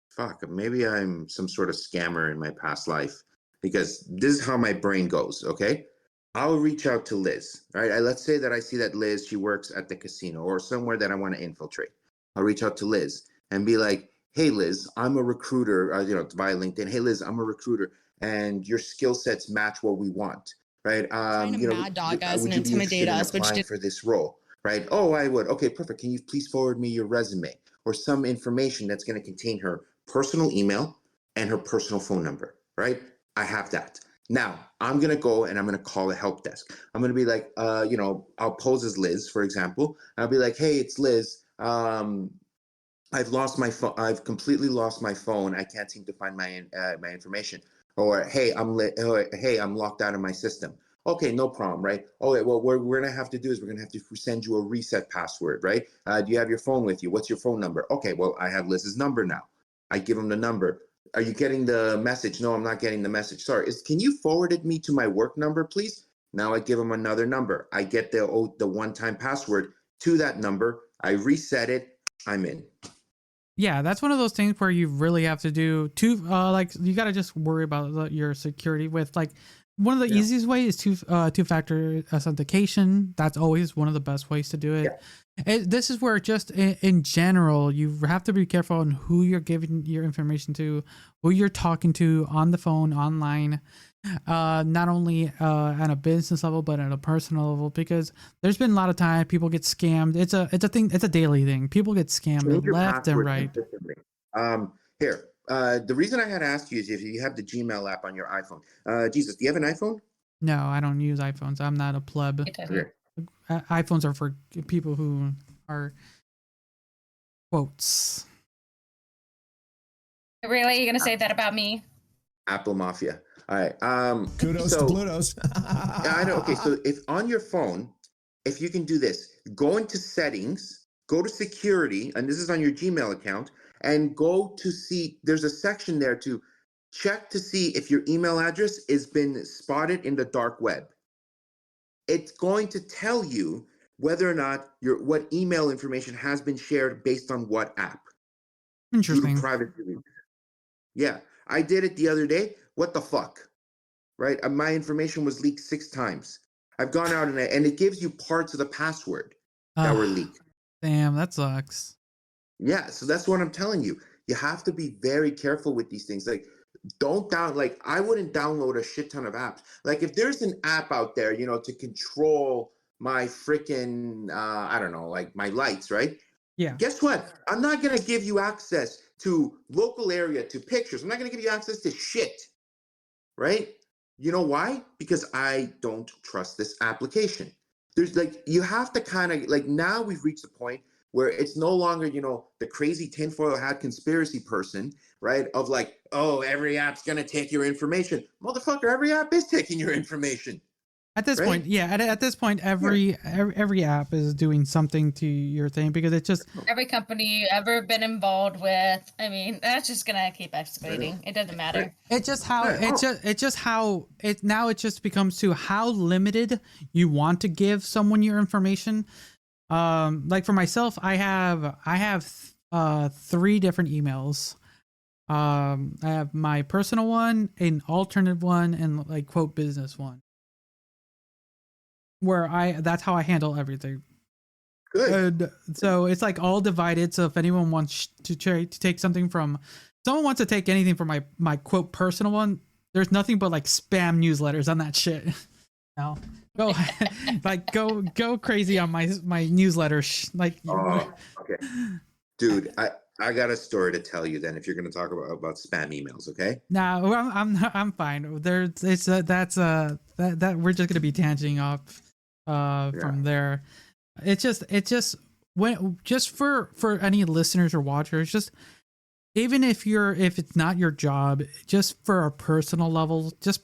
fuck, maybe I'm some sort of scammer in my past life because this is how my brain goes. Okay, I'll reach out to Liz. Right, let's say that I see that Liz, she works at the casino or somewhere that I want to infiltrate. I'll reach out to Liz and be like, "Hey, Liz, I'm a recruiter. Via LinkedIn. Hey, Liz, I'm a recruiter, and your skill sets match what we want. Right? Trying to mad dog us Would and you be intimidate interested in us, which applying for this role?" Right? Oh, I would. Okay, perfect. Can you please forward me your resume or some information that's going to contain her personal email and her personal phone number? Right? I have that. Now I'm going to go and I'm going to call the help desk. I'm going to be like, I'll pose as Liz, for example. I'll be like, "Hey, it's Liz. I've lost my phone. I've completely lost my phone. I can't seem to find my information." Or, "Hey, I'm locked out of my system." Okay, no problem, right? Okay, well, what we're gonna have to do is we're gonna have to send you a reset password, right? Do you have your phone with you? What's your phone number? Okay, well, I have Liz's number now. I give him the number. Are you getting the message? No, I'm not getting the message. Sorry, can you forward it me to my work number, please? Now I give him another number. I get the one-time password to that number. I reset it. I'm in. Yeah, that's one of those things where you really have to do like you got to just worry about your security with like one of the easiest ways is two-factor authentication. That's always one of the best ways to do it. This is where just in general, you have to be careful on who you're giving your information to, who you're talking to on the phone, online, not only at a business level, but at a personal level, because there's been a lot of time people get scammed. It's a thing. It's a daily thing. People get scammed left and right. Here, the reason I had asked you is if you have the Gmail app on your iPhone. Jesus, do you have an iPhone? No, I don't use iPhones. I'm not a pleb. Okay. iPhones are for people who are quotes. Really? You're gonna say that about me? Apple Mafia. All right. Kudos to Plutos. I know. Okay, so if on your phone, if you can do this, go into settings, go to security, and this is on your Gmail account, and go to see, there's a section there to check to see if your email address has been spotted in the dark web. It's going to tell you whether or not what email information has been shared based on what app. Interesting. Due to privacy reasons. Yeah, I did it the other day. What the fuck? Right? My information was leaked 6 times. I've gone out and it gives you parts of the password that were leaked. Damn, that sucks. Yeah, so that's what I'm telling you. You have to be very careful with these things. Like, I wouldn't download a shit ton of apps. Like, if there's an app out there, to control my freaking, I don't know, like my lights, right? Yeah. Guess what? I'm not going to give you access to local area, to pictures. I'm not going to give you access to shit, right? You know why? Because I don't trust this application. There's you have to kind of now we've reached a point where it's no longer, the crazy tinfoil hat conspiracy person, right? Of oh, every app's going to take your information. Motherfucker, every app is taking your information. At this point, yeah. At this point, every app is doing something to your thing because it's just every company you ever been involved with. I mean, that's just gonna keep escalating. It doesn't matter. It's just how it just becomes to how limited you want to give someone your information. Like for myself, I have 3 different emails. I have my personal one, an alternate one, and quote business one. Where that's how I handle everything. Good. And so it's all divided. So if anyone wants to take something from, someone wants to take anything from my quote personal one, there's nothing but spam newsletters on that shit. No, go go crazy on my newsletter. Oh, okay, dude. I got a story to tell you then if you're going to talk about spam emails, okay? No, I'm fine. That we're just gonna be tangenting off from there. It's just when for any listeners or watchers, just even if it's not your job, just for a personal level, just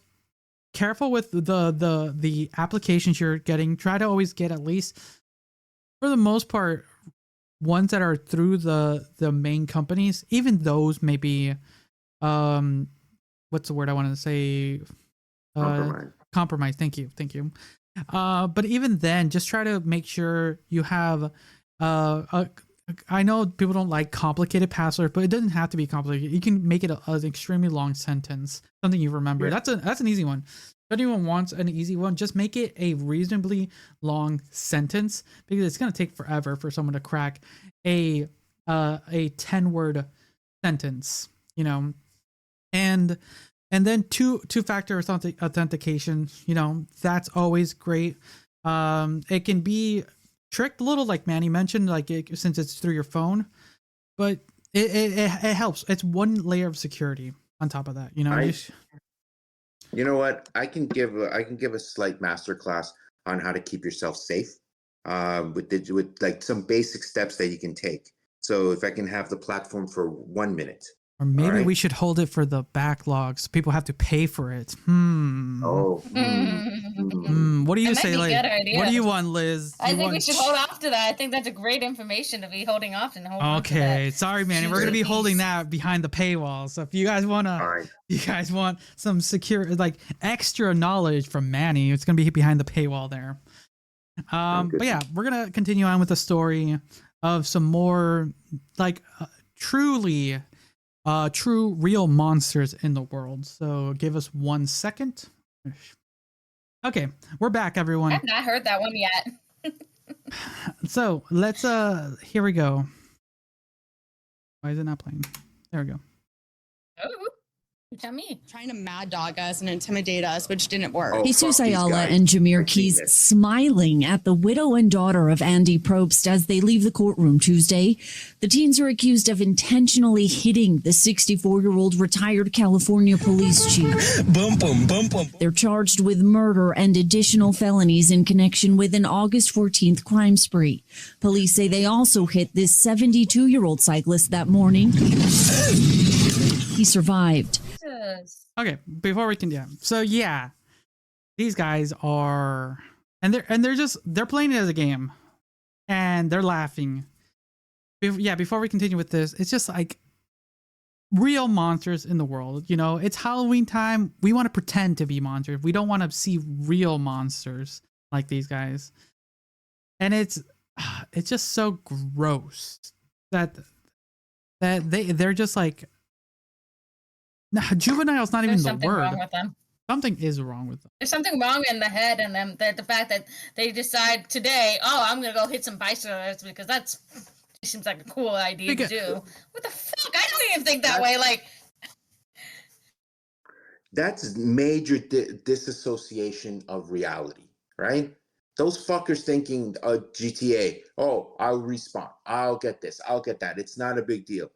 careful with the applications you're getting. Try to always get at least, for the most part, ones that are through the main companies. Even those may be what's the word I wanted to say? Compromise. Thank you. But even then, just try to make sure you have I know people don't like complicated passwords, but it doesn't have to be complicated. You can make it an extremely long sentence, something you remember. Yeah. That's an easy one. If anyone wants an easy one, just make it a reasonably long sentence, because it's gonna take forever for someone to crack a 10-word sentence, you know. And then two-factor authentication, you know, that's always great. It can be tricked a little, like Manny mentioned, since it's through your phone, but it helps. It's one layer of security on top of that, you know. You know what? I can give a slight masterclass on how to keep yourself safe, with like some basic steps that you can take. So if I can have the platform for 1 minute. Or maybe we should hold it for the backlogs. People have to pay for it. Oh. What do you say? Like, what do you want, Liz? I think we should hold off to that. I think that's a great information to be holding off and holding. Okay, sorry, man. We're gonna be holding that behind the paywall. So if you guys want some secure, like extra knowledge from Manny, it's gonna be behind the paywall there. But yeah, we're gonna continue on with the story of some more like true real monsters in the world. So give us 1 second. Okay, we're back, everyone. I've not heard that one yet. So let's here we go. Why is it not playing? There we go. Oh, you tell me. Trying to mad dog us and intimidate us, which didn't work. Jesus Ayala and Jameer Keys smiling at the widow and daughter of Andy Probst as they leave the courtroom Tuesday. The teens are accused of intentionally hitting the 64-year-old retired California police chief. They're charged with murder and additional felonies in connection with an August 14th crime spree. Police say they also hit this 72-year-old cyclist that morning. He survived. Okay, before we can so yeah, these guys are, and they're playing it as a game, and they're laughing. Before we continue with this, it's just like real monsters in the world. You know, it's Halloween time. We want to pretend to be monsters. We don't want to see real monsters like these guys, and it's just so gross that they're just like. No, juvenile's not even the word. Wrong with them. Something is wrong with them. There's something wrong in the head and them. The fact that they decide today, I'm gonna go hit some bicyclists because that seems like a cool idea to do. What the fuck? I don't even think that way. Like, that's major disassociation of reality, right? Those fuckers thinking GTA. Oh, I'll respawn. I'll get this. I'll get that. It's not a big deal.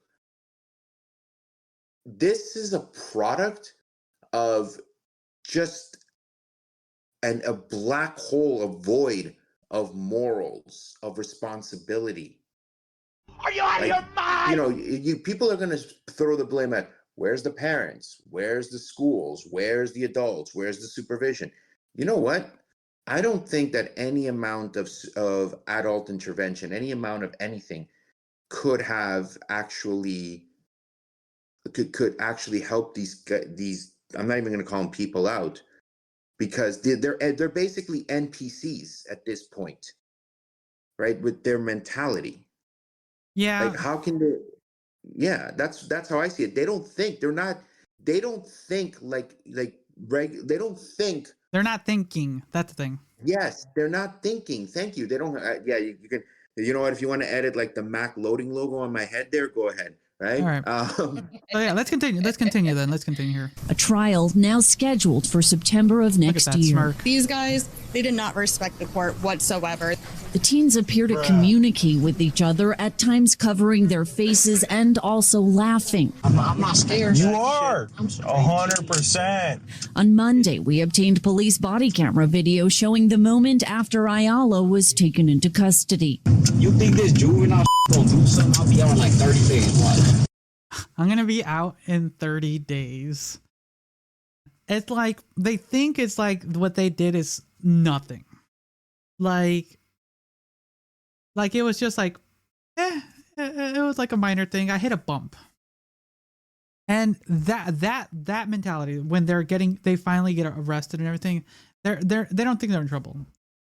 This is a product of just a black hole, a void of morals, of responsibility. Are you out of your mind? You know, people are going to throw the blame at where's the parents, where's the schools, where's the adults, where's the supervision. You know what? I don't think that any amount of adult intervention, any amount of anything, could have actually. Could actually help these. I'm not even going to call them people out, because they're basically NPCs at this point, right? With their mentality. Yeah. Like, how can they? Yeah, that's how I see it. They don't think. They don't think like They don't think. They're not thinking. That's the thing. Yes, they're not thinking. Thank you. They don't. You can. You know what? If you want to edit like the Mac loading logo on my head, there, go ahead. Right. All right. So yeah, let's continue. Let's continue here. A trial now scheduled for September of next year. Smirk. These guys, they did not respect the court whatsoever. The teens appear to communicate with each other, at times covering their faces and also laughing. I'm not scared. You are. 100%. On Monday, we obtained police body camera video showing the moment after Ayala was taken into custody. You think this juvenile gonna do something? I'll be out in like 30 days. What? I'm gonna be out in 30 days. It's like they think it's like what they did is nothing. Like it was just like, it was like a minor thing. I hit a bump. And that mentality, when they finally get arrested and everything, they don't think they're in trouble.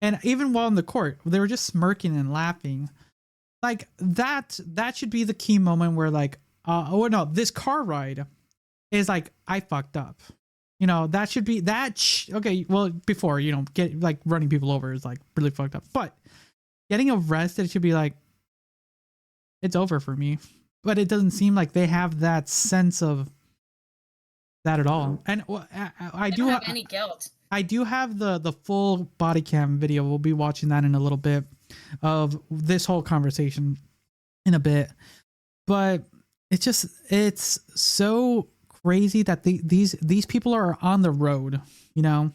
And even while in the court, they were just smirking and laughing. Like that should be the key moment where like, oh no, this car ride is like, I fucked up. You know, that should be okay. Well, before, you know, get like running people over is like really fucked up, but getting arrested should be like, it's over for me. But it doesn't seem like they have that sense of that at all. And I do have any guilt. I do have the full body cam video. We'll be watching that in a little bit of this whole conversation in a bit. But it's so crazy that these people are on the road, you know.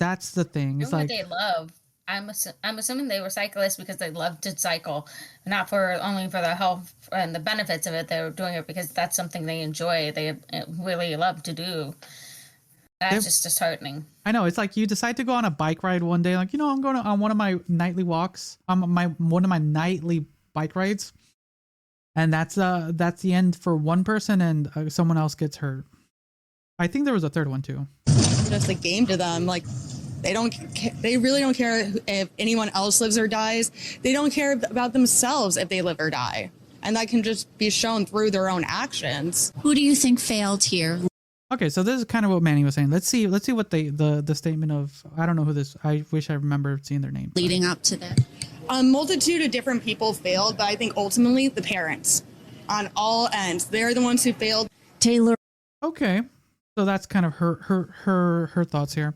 That's the thing. It's like they love. I'm assuming they were cyclists because they love to cycle, not only for the health and the benefits of it. They were doing it because that's something they enjoy. They really love to do. That's just disheartening. I know. It's like you decide to go on a bike ride one day, like, you know, I'm going on one of my nightly walks, one of my nightly bike rides, and that's the end for one person, and someone else gets hurt. I think there was a third one too. Just a game to them, like. They really don't care if anyone else lives or dies. They don't care about themselves if they live or die. And that can just be shown through their own actions. Who do you think failed here? Okay, so this is kind of what Manny was saying. Let's see what the statement of, I don't know who this, I wish I remember seeing their name. Leading up to that. A multitude of different people failed, but I think ultimately the parents on all ends, they're the ones who failed. Taylor. Okay. So that's kind of her thoughts here.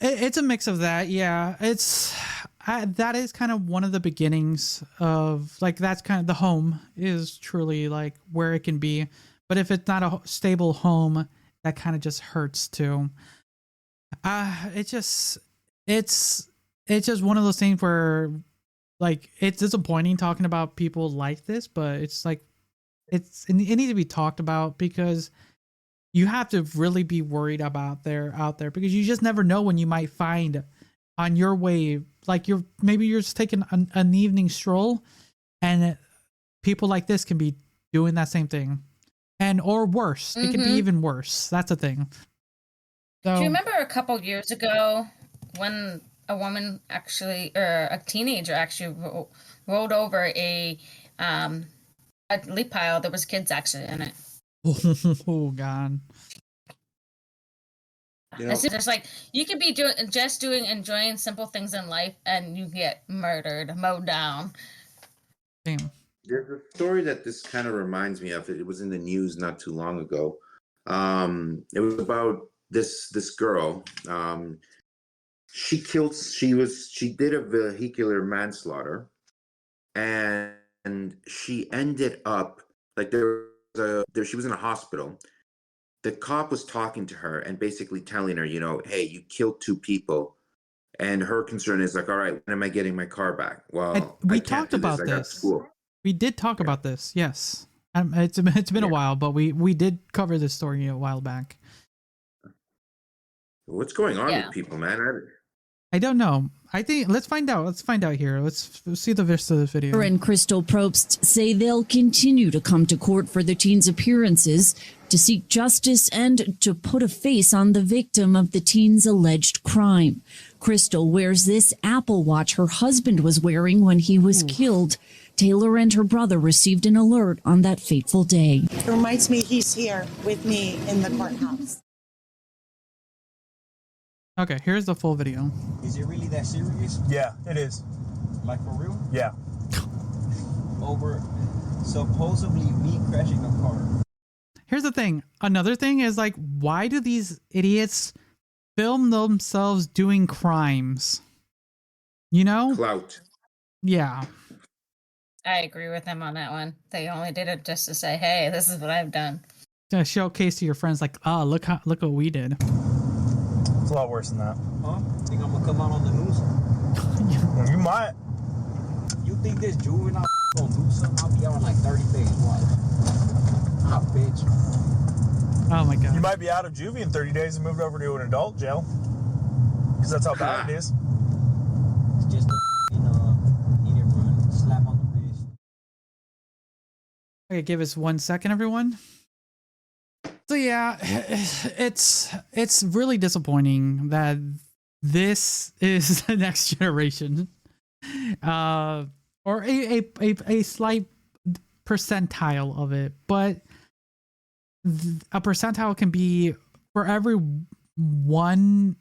It's a mix of that, yeah. That is kind of one of the beginnings of, like, that's kind of the home is truly like where it can be, but if it's not a stable home, that kind of just hurts too. It's just one of those things where, like, it's disappointing talking about people like this, but it's like it needs to be talked about because you have to really be worried about out there because you just never know when you might find on your way, like you're just taking an evening stroll and people like this can be doing that same thing or worse. It can be even worse. That's the thing. So, do you remember a couple years ago when a woman actually, or a teenager actually rolled over a leaf pile? There was kids actually in it. Oh God! You know, it's just like you could be enjoying simple things in life, and you get mowed down. Damn. There's a story that this kind of reminds me of. It was in the news not too long ago. It was about this girl. She did a vehicular manslaughter, and she ended up like she was in a hospital. The cop was talking to her and basically telling her, you know, hey, you killed 2 people. And her concern is like, all right, when am I getting my car back? Well, we talked about this. We did talk about this. Yes. It's been a while, but we did cover this story a while back. What's going on with people, man? I don't know. I think let's find out. Let's find out here. Let's see the rest of the video. And Crystal Probst say they'll continue to come to court for the teen's appearances to seek justice and to put a face on the victim of the teen's alleged crime. Crystal wears this Apple Watch her husband was wearing when he was killed. Taylor and her brother received an alert on that fateful day. It reminds me he's here with me in the courthouse. Okay, here's the full video. Is it really that serious? Yeah, it is. Like for real? Yeah. Over supposedly me crashing a car. Here's the thing. Another thing is, like, why do these idiots film themselves doing crimes? You know? Clout. Yeah. I agree with him on that one. They only did it just to say, hey, this is what I've done. To showcase to your friends, like, oh, look what we did. It's a lot worse than that. Huh? Think I'm gonna come out on the news? You might. You think this juvenile gonna do something? I'll be out in like 30 days. Watch. Ah, bitch. Oh my God. You might be out of juvie in 30 days and moved over to an adult jail. Because that's how bad it is. It's just a hit and run, slap on the wrist. Okay, give us 1 second, everyone. So yeah, it's really disappointing that this is the next generation, or a slight percentile of it, but a percentile can be for every one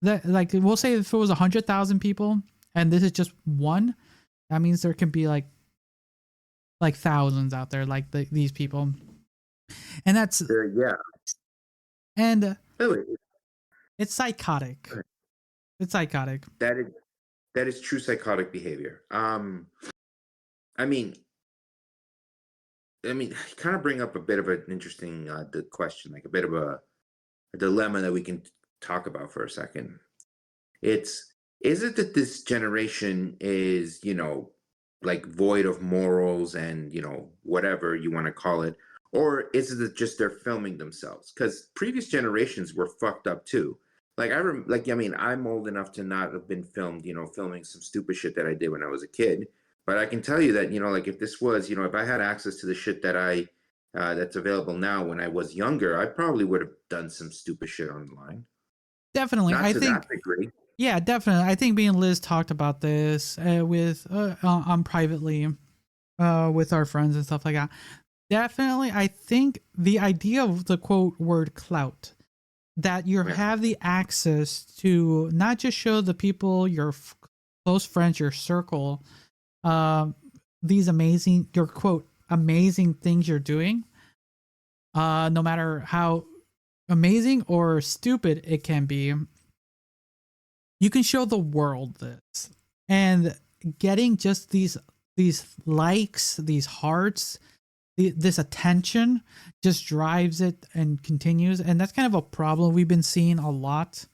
that, like, we'll say if it was 100,000 people and this is just one, that means there can be like thousands out there like these people, and that's Yeah. and Really, it's psychotic. It's psychotic. that is true psychotic behavior. I mean, kind of bring up a bit of an interesting the question, like a bit of a dilemma that we can talk about for a second. Is it that this generation is, like void of morals and, whatever you want to call it, or is it that just they're filming themselves? Because previous generations were fucked up too. Like I'm old enough to not have been filmed, filming some stupid shit that I did when I was a kid. But I can tell you that, like if this was, if I had access to the shit that that's available now when I was younger, I probably would have done some stupid shit online. Definitely. Not I to think that degree. Yeah, definitely. I think me and Liz talked about this with privately with our friends and stuff like that. Definitely, I think the idea of the quote word clout, that you have the access to not just show the people, your close friends, your circle, these amazing, your quote, amazing things you're doing, no matter how amazing or stupid it can be. You can show the world this, and getting just these likes, these hearts, this attention just drives it and continues, and that's kind of a problem we've been seeing a lot.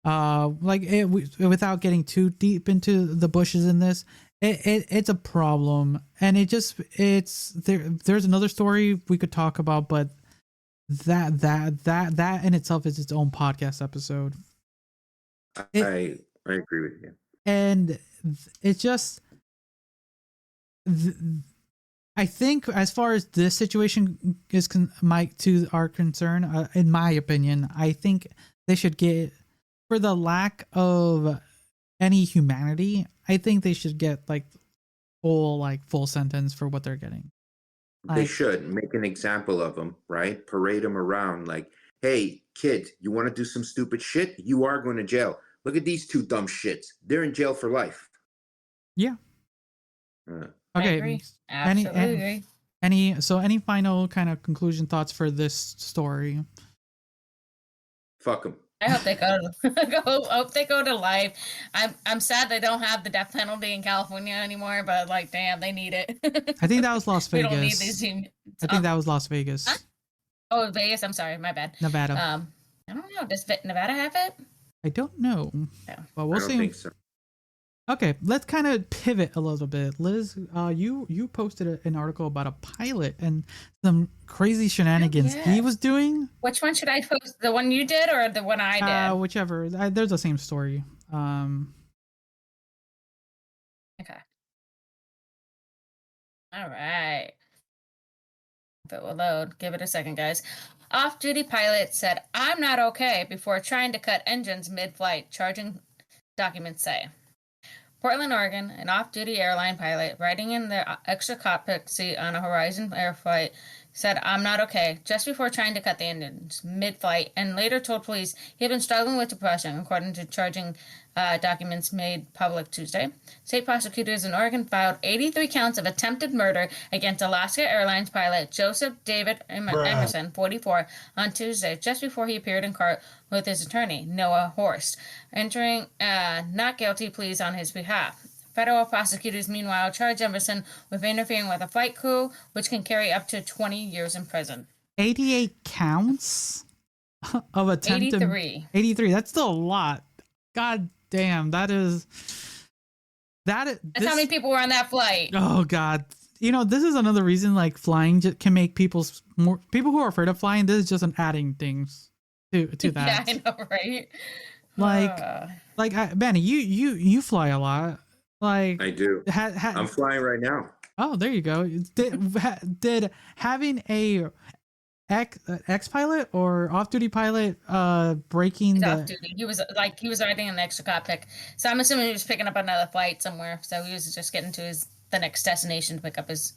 Without getting too deep into the bushes in this, it's a problem, and there's another story we could talk about, but that in itself is its own podcast episode. I agree with you. And it's just, I think as far as this situation is our concern, in my opinion, I think they should get, for the lack of any humanity, I think they should get full sentence for what they're getting. They should make an example of them, right? Parade them around like, hey, kid, you want to do some stupid shit? You are going to jail. Look at these two dumb shits. They're in jail for life. Yeah. I Okay. agree. Absolutely agree. Any final kind of conclusion thoughts for this story? Fuck them. I hope they go to life. I'm sad they don't have the death penalty in California anymore, but damn, they need it. I think that was Las Vegas. We don't need these humans. I think that was Las Vegas. Huh? Oh, Vegas. I'm sorry, my bad. Nevada. I don't know. Does Nevada have it? I don't know. Yeah. But we'll I don't see. think so. Okay, let's kind of pivot a little bit. Liz, you posted an article about a pilot and some crazy shenanigans he was doing. Which one should I post? The one you did or the one I did? Whichever. There's the same story. Okay. All right. If it will load, give it a second, guys. Off-duty pilot said, "I'm not okay," before trying to cut engines mid-flight, charging documents say. Portland, Oregon, an off-duty airline pilot riding in the extra cockpit seat on a Horizon Air flight said, "I'm not okay," just before trying to cut the engines mid-flight, and later told police he had been struggling with depression, according to charging documents made public Tuesday. State prosecutors in Oregon filed 83 counts of attempted murder against Alaska Airlines pilot Joseph David Emerson, 44, on Tuesday, just before he appeared in court with his attorney, Noah Horst, entering not guilty pleas on his behalf. Federal prosecutors, meanwhile, charge Emerson with interfering with a flight crew, which can carry up to 20 years in prison. 88 counts of attempted... 83. 83. That's still a lot. God damn, that's how many people were on that flight. Oh God. This is another reason flying can make people who are afraid of flying. This is just adding things to that. Yeah, I know, right? Manny, you fly a lot. I do. I'm flying right now. Oh, there you go. Did having a ex pilot or off duty pilot breaking He's the off duty. He was riding an extra cockpit. So I'm assuming he was picking up another flight somewhere. So he was just getting to the next destination to pick up his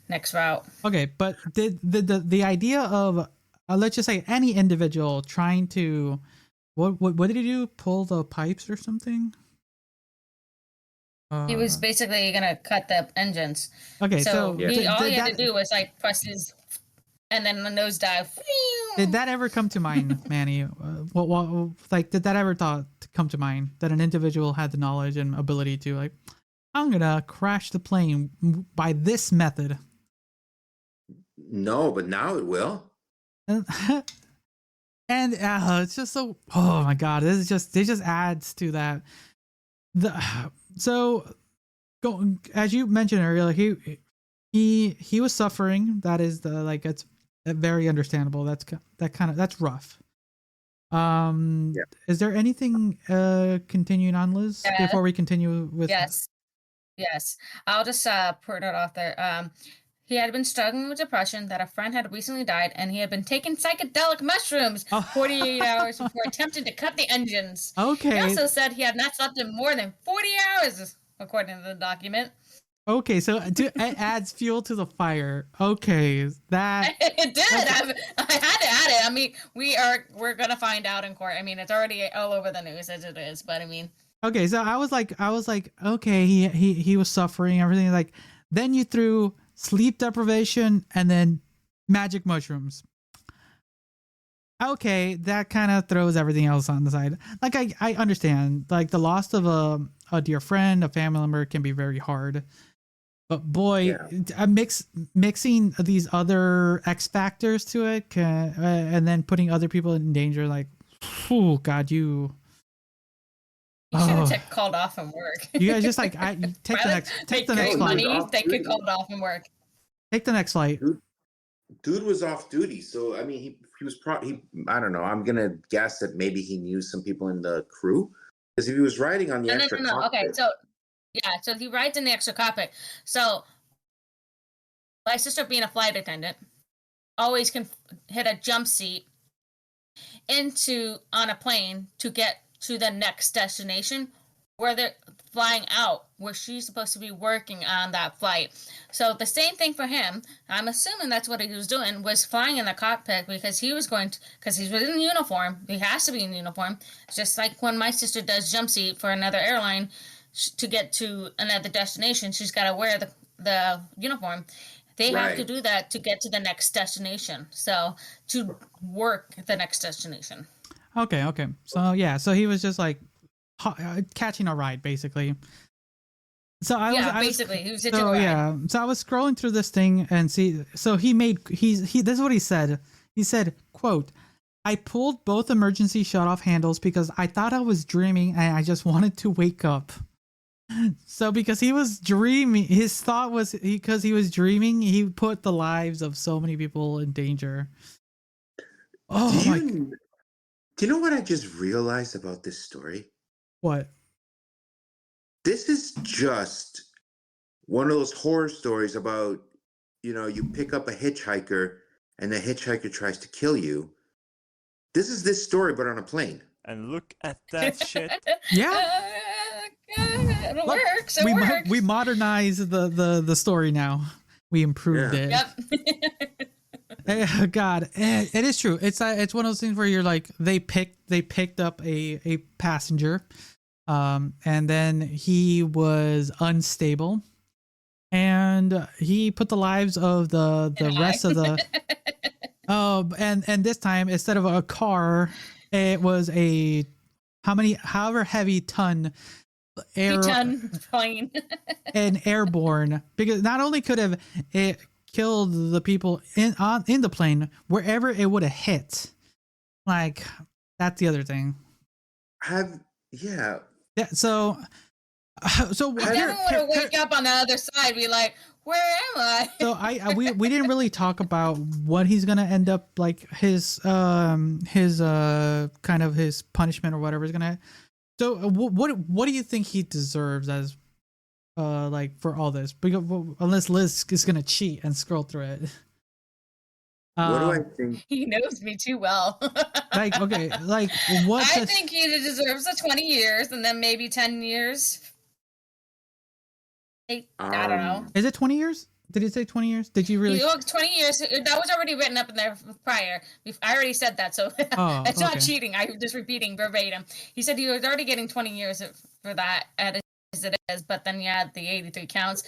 next route. Okay, but did the idea of let's just say any individual trying to what did he do? Pull the pipes or something? He was basically gonna cut the engines. Okay, So so all he had to do was like press his, and then the nosedive. Did that ever come to mind, Manny? Like, did that ever come to mind that an individual had the knowledge and ability to like, I'm gonna crash the plane by this method? No, but now it will. And it's just so. Oh my god, it just adds to that. As you mentioned earlier, he was suffering. That is it's very understandable. That's rough. Is there anything continuing on, Liz, before we continue with? Yes. I'll just put it off there. He had been struggling with depression, that a friend had recently died, and he had been taking psychedelic mushrooms 48 hours before attempting to cut the engines. Okay. He also said he had not slept in more than 40 hours, according to the document. Okay, so it adds fuel to the fire. Okay, that it did. I had to add it. I mean, we're gonna find out in court. I mean, it's already all over the news as it is, but I mean. Okay, so I was like, okay, he was suffering, everything. Like, then you threw sleep deprivation and then magic mushrooms. Okay, that kind of throws everything else on the side. Like, I understand, like the loss of a dear friend, a family member can be very hard. But boy, mixing these other X factors to it and then putting other people in danger, like, oh God, you should have called off from work. You guys just like take the next flight. Money, they could call off from work. Take the next flight. Dude was off duty, so I mean, he was I don't know. I'm gonna guess that maybe he knew some people in the crew, because if he was riding on the extra No. cockpit, Okay, so he rides in the extra cockpit. So my sister, being a flight attendant, always can hit a jump seat on a plane to get to the next destination where they're flying out, where she's supposed to be working on that flight. So the same thing for him. I'm assuming that's what he was doing, was flying in the cockpit, because he was because he was in uniform. He has to be in uniform. It's just like when my sister does jump seat for another airline to get to another destination, she's got to wear the uniform. They have to do that to get to the next destination. So to work the next destination. Okay. So yeah, so he was just like catching a ride, basically. So he was hitching a ride. Yeah, so I was scrolling through this thing and see. So this is what he said. He said, "Quote: I pulled both emergency shutoff handles because I thought I was dreaming and I just wanted to wake up." So because he was dreaming, his thought was because he was dreaming, he put the lives of so many people in danger. Oh do you know what I just realized about this story? What? This is just one of those horror stories about, you pick up a hitchhiker and the hitchhiker tries to kill you. This is this story, but on a plane. And look at that shit. Yeah. It works. It works. We modernized the story now. We improved it. Yep. God, it is true. It's one of those things where you're like, they picked up a passenger, and then he was unstable, and he put the lives of the rest of the and this time, instead of a car, it was a however heavy ton plane and airborne, because not only could have it killed the people in the plane, wherever it would have hit. Like, that's the other thing. Yeah. So everyone would wake up on the other side, be like, "Where am I?" So we didn't really talk about what he's gonna end up, like his kind of his punishment or whatever is gonna. So what do you think he deserves as like for all this, because unless Liz is gonna cheat and scroll through it. What do I think? He knows me too well. Like, okay, like what? I think he deserves the 20 years and then maybe 10 years. I don't know. Is it 20 years? Did he say 20 years? Did you really? 20 years. That was already written up in there prior. I already said that, so Oh, it's not okay. cheating. I'm just repeating verbatim. He said he was already getting 20 years for that as it is, but then you add the 83 counts.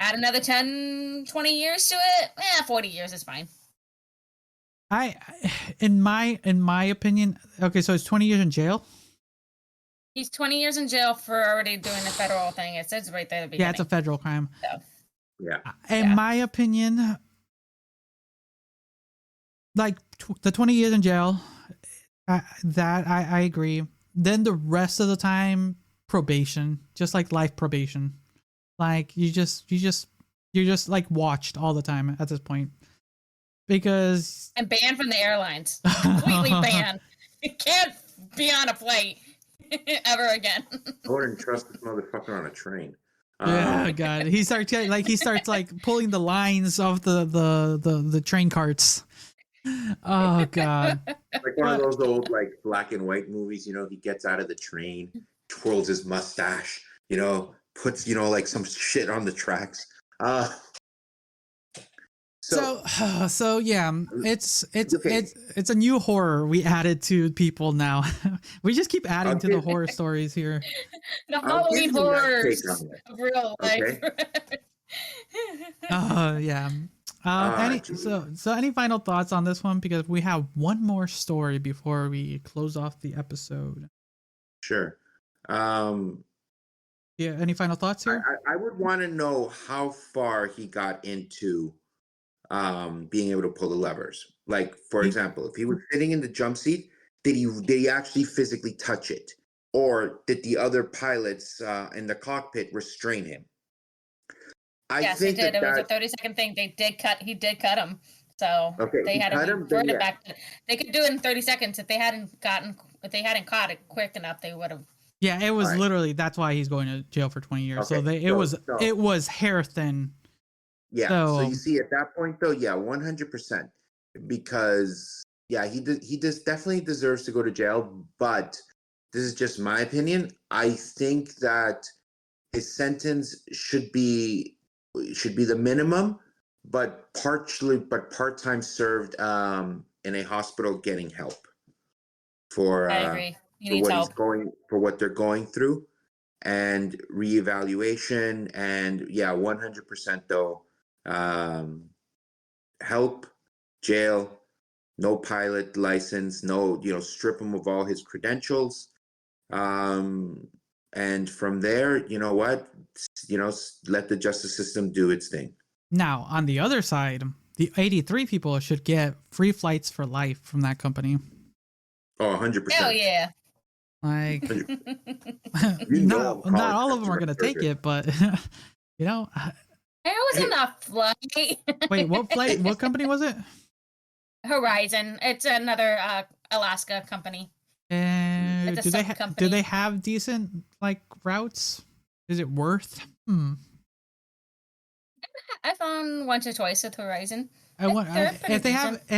Add another 10, 20 years to it. 40 years is fine. In my opinion, okay, so it's 20 years in jail. He's 20 years in jail for already doing the federal thing. It says right there at the beginning. Yeah, it's a federal crime. So. Yeah. In my opinion, like the 20 years in jail, that I agree. Then the rest of the time, probation, just like life probation. Like you're just like watched all the time at this point. Because and banned from the airlines. Completely banned. You can't be on a flight ever again. I wouldn't trust this motherfucker on a train. Yeah, God, he starts like pulling the lines off the train carts. Oh God, like one of those old like black and white movies. You know, he gets out of the train, twirls his mustache. You know, puts like some shit on the tracks. So yeah, it's okay. it's a new horror we added to people now. We just keep adding to the horror stories here. The Halloween horrors of real life. Okay. Yeah. Any final thoughts on this one? Because we have one more story before we close off the episode. Sure. Yeah. Any final thoughts here? I would want to know how far he got into being able to pull the levers. Like, for example, if he was sitting in the jump seat, did he actually physically touch it, or did the other pilots in the cockpit restrain him? Yes, they did. It was a 30-second thing. He did cut him. So they had to revert it back. They could do it in 30 seconds if they hadn't caught it quick enough. They would have. Yeah, it was literally that's why he's going to jail for 20 years. Okay, So it was hair thin. Yeah. So you see, at that point, though, yeah, 100%, because he definitely deserves to go to jail. But this is just my opinion. I think that his sentence should be the minimum, but part-time served in a hospital getting help for I agree. He needs help. For what they're going through, and reevaluation, and 100% though. Help, jail, no pilot license, no, strip him of all his credentials. And from there, you know what? Let the justice system do its thing. Now, on the other side, the 83 people should get free flights for life from that company. Oh, 100%. Hell yeah. Like, not all of them are going to take it, but, I was in a flight. Wait, what flight? What company was it? Horizon. It's another Alaska company. And do they have decent like routes? Is it worth? I found once or twice with Horizon. If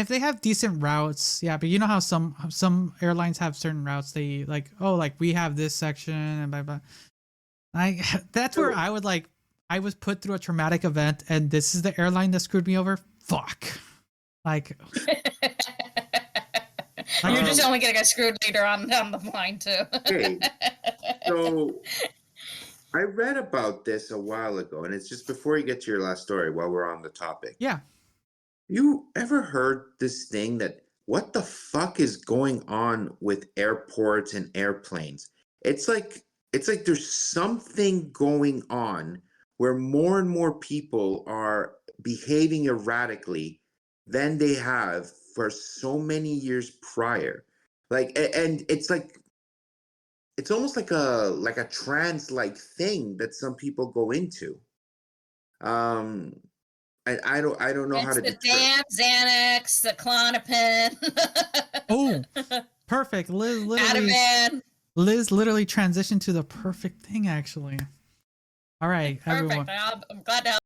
they have decent routes, yeah. But you know how some airlines have certain routes. They we have this section and blah blah. That's where I would like. I was put through a traumatic event, and this is the airline that screwed me over. Fuck. Like. You're just only gonna get screwed later on down the line too. Okay. So I read about this a while ago, and it's just before you get to your last story while we're on the topic. Yeah. You ever heard this thing that what the fuck is going on with airports and airplanes? It's like there's something going on where more and more people are behaving erratically than they have for so many years prior. And it's almost like a trance-like thing that some people go into. I don't know how to. It's the damn Xanax, the Klonopin. Oh, perfect. Liz literally transitioned to the perfect thing, actually. All right, everyone. Perfect. I'm glad to help.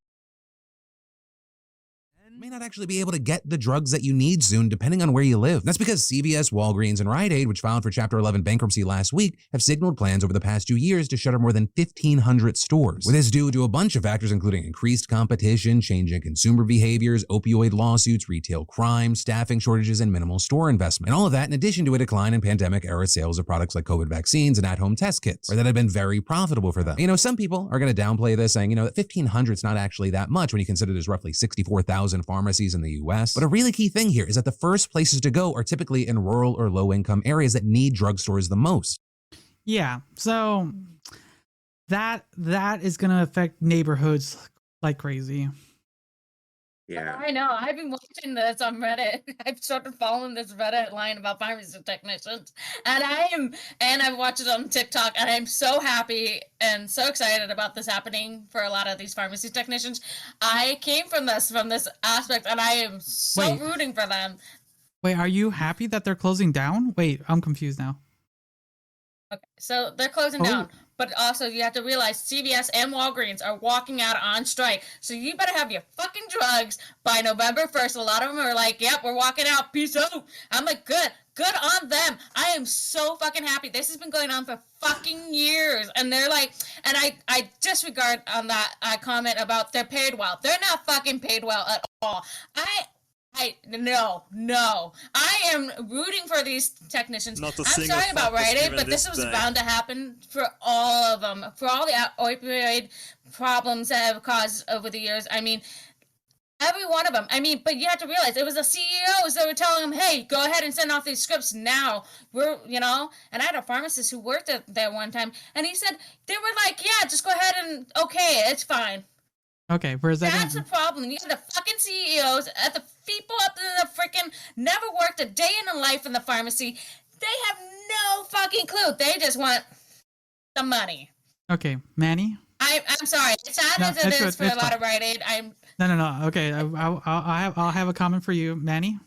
May not actually be able to get the drugs that you need soon, depending on where you live. That's because CVS, Walgreens, and Rite Aid, which filed for Chapter 11 bankruptcy last week, have signaled plans over the past 2 years to shutter more than 1,500 stores. With this due to a bunch of factors, including increased competition, changing consumer behaviors, opioid lawsuits, retail crime, staffing shortages, and minimal store investment. And all of that in addition to a decline in pandemic-era sales of products like COVID vaccines and at-home test kits, that have been very profitable for them. You know, some people are going to downplay this, saying, that 1,500 is not actually that much when you consider there's roughly 64,000 pharmacies in the US. But a really key thing here is that the first places to go are typically in rural or low-income areas that need drugstores the most. Yeah, so that is going to affect neighborhoods like crazy. Yeah. I know. I've been watching this on Reddit. I've started following this Reddit line about pharmacy technicians, and I've watched it on TikTok, and I'm so happy and so excited about this happening for a lot of these pharmacy technicians. I came from this aspect, and I am so rooting for them. Wait, are you happy that they're closing down? Wait, I'm confused now. Okay, so they're closing down, but also you have to realize CVS and Walgreens are walking out on strike. So you better have your fucking drugs by November 1st. A lot of them are like, yep, we're walking out. Peace out. I'm like, good on them. I am so fucking happy. This has been going on for fucking years. And they're like, and I disregard on that comment about they're paid well. They're not fucking paid well at all. No. I am rooting for these technicians. I'm sorry about Rite Aid, but this was bound to happen for all of them, for all the opioid problems that have caused over the years. I mean, every one of them. I mean, but you have to realize it was the CEOs that were telling them, hey, go ahead and send off these scripts now. And I had a pharmacist who worked there one time, and he said, they were like, yeah, just go ahead and okay, it's fine. Okay, where's that? That's the problem. You have the fucking CEOs at the people up in the freaking never worked a day in their life in the pharmacy. They have no fucking clue. They just want the money. Okay, Manny. I'm sorry. As sad as it is for a lot of Rite Aid, No. Okay, I'll have a comment for you, Manny.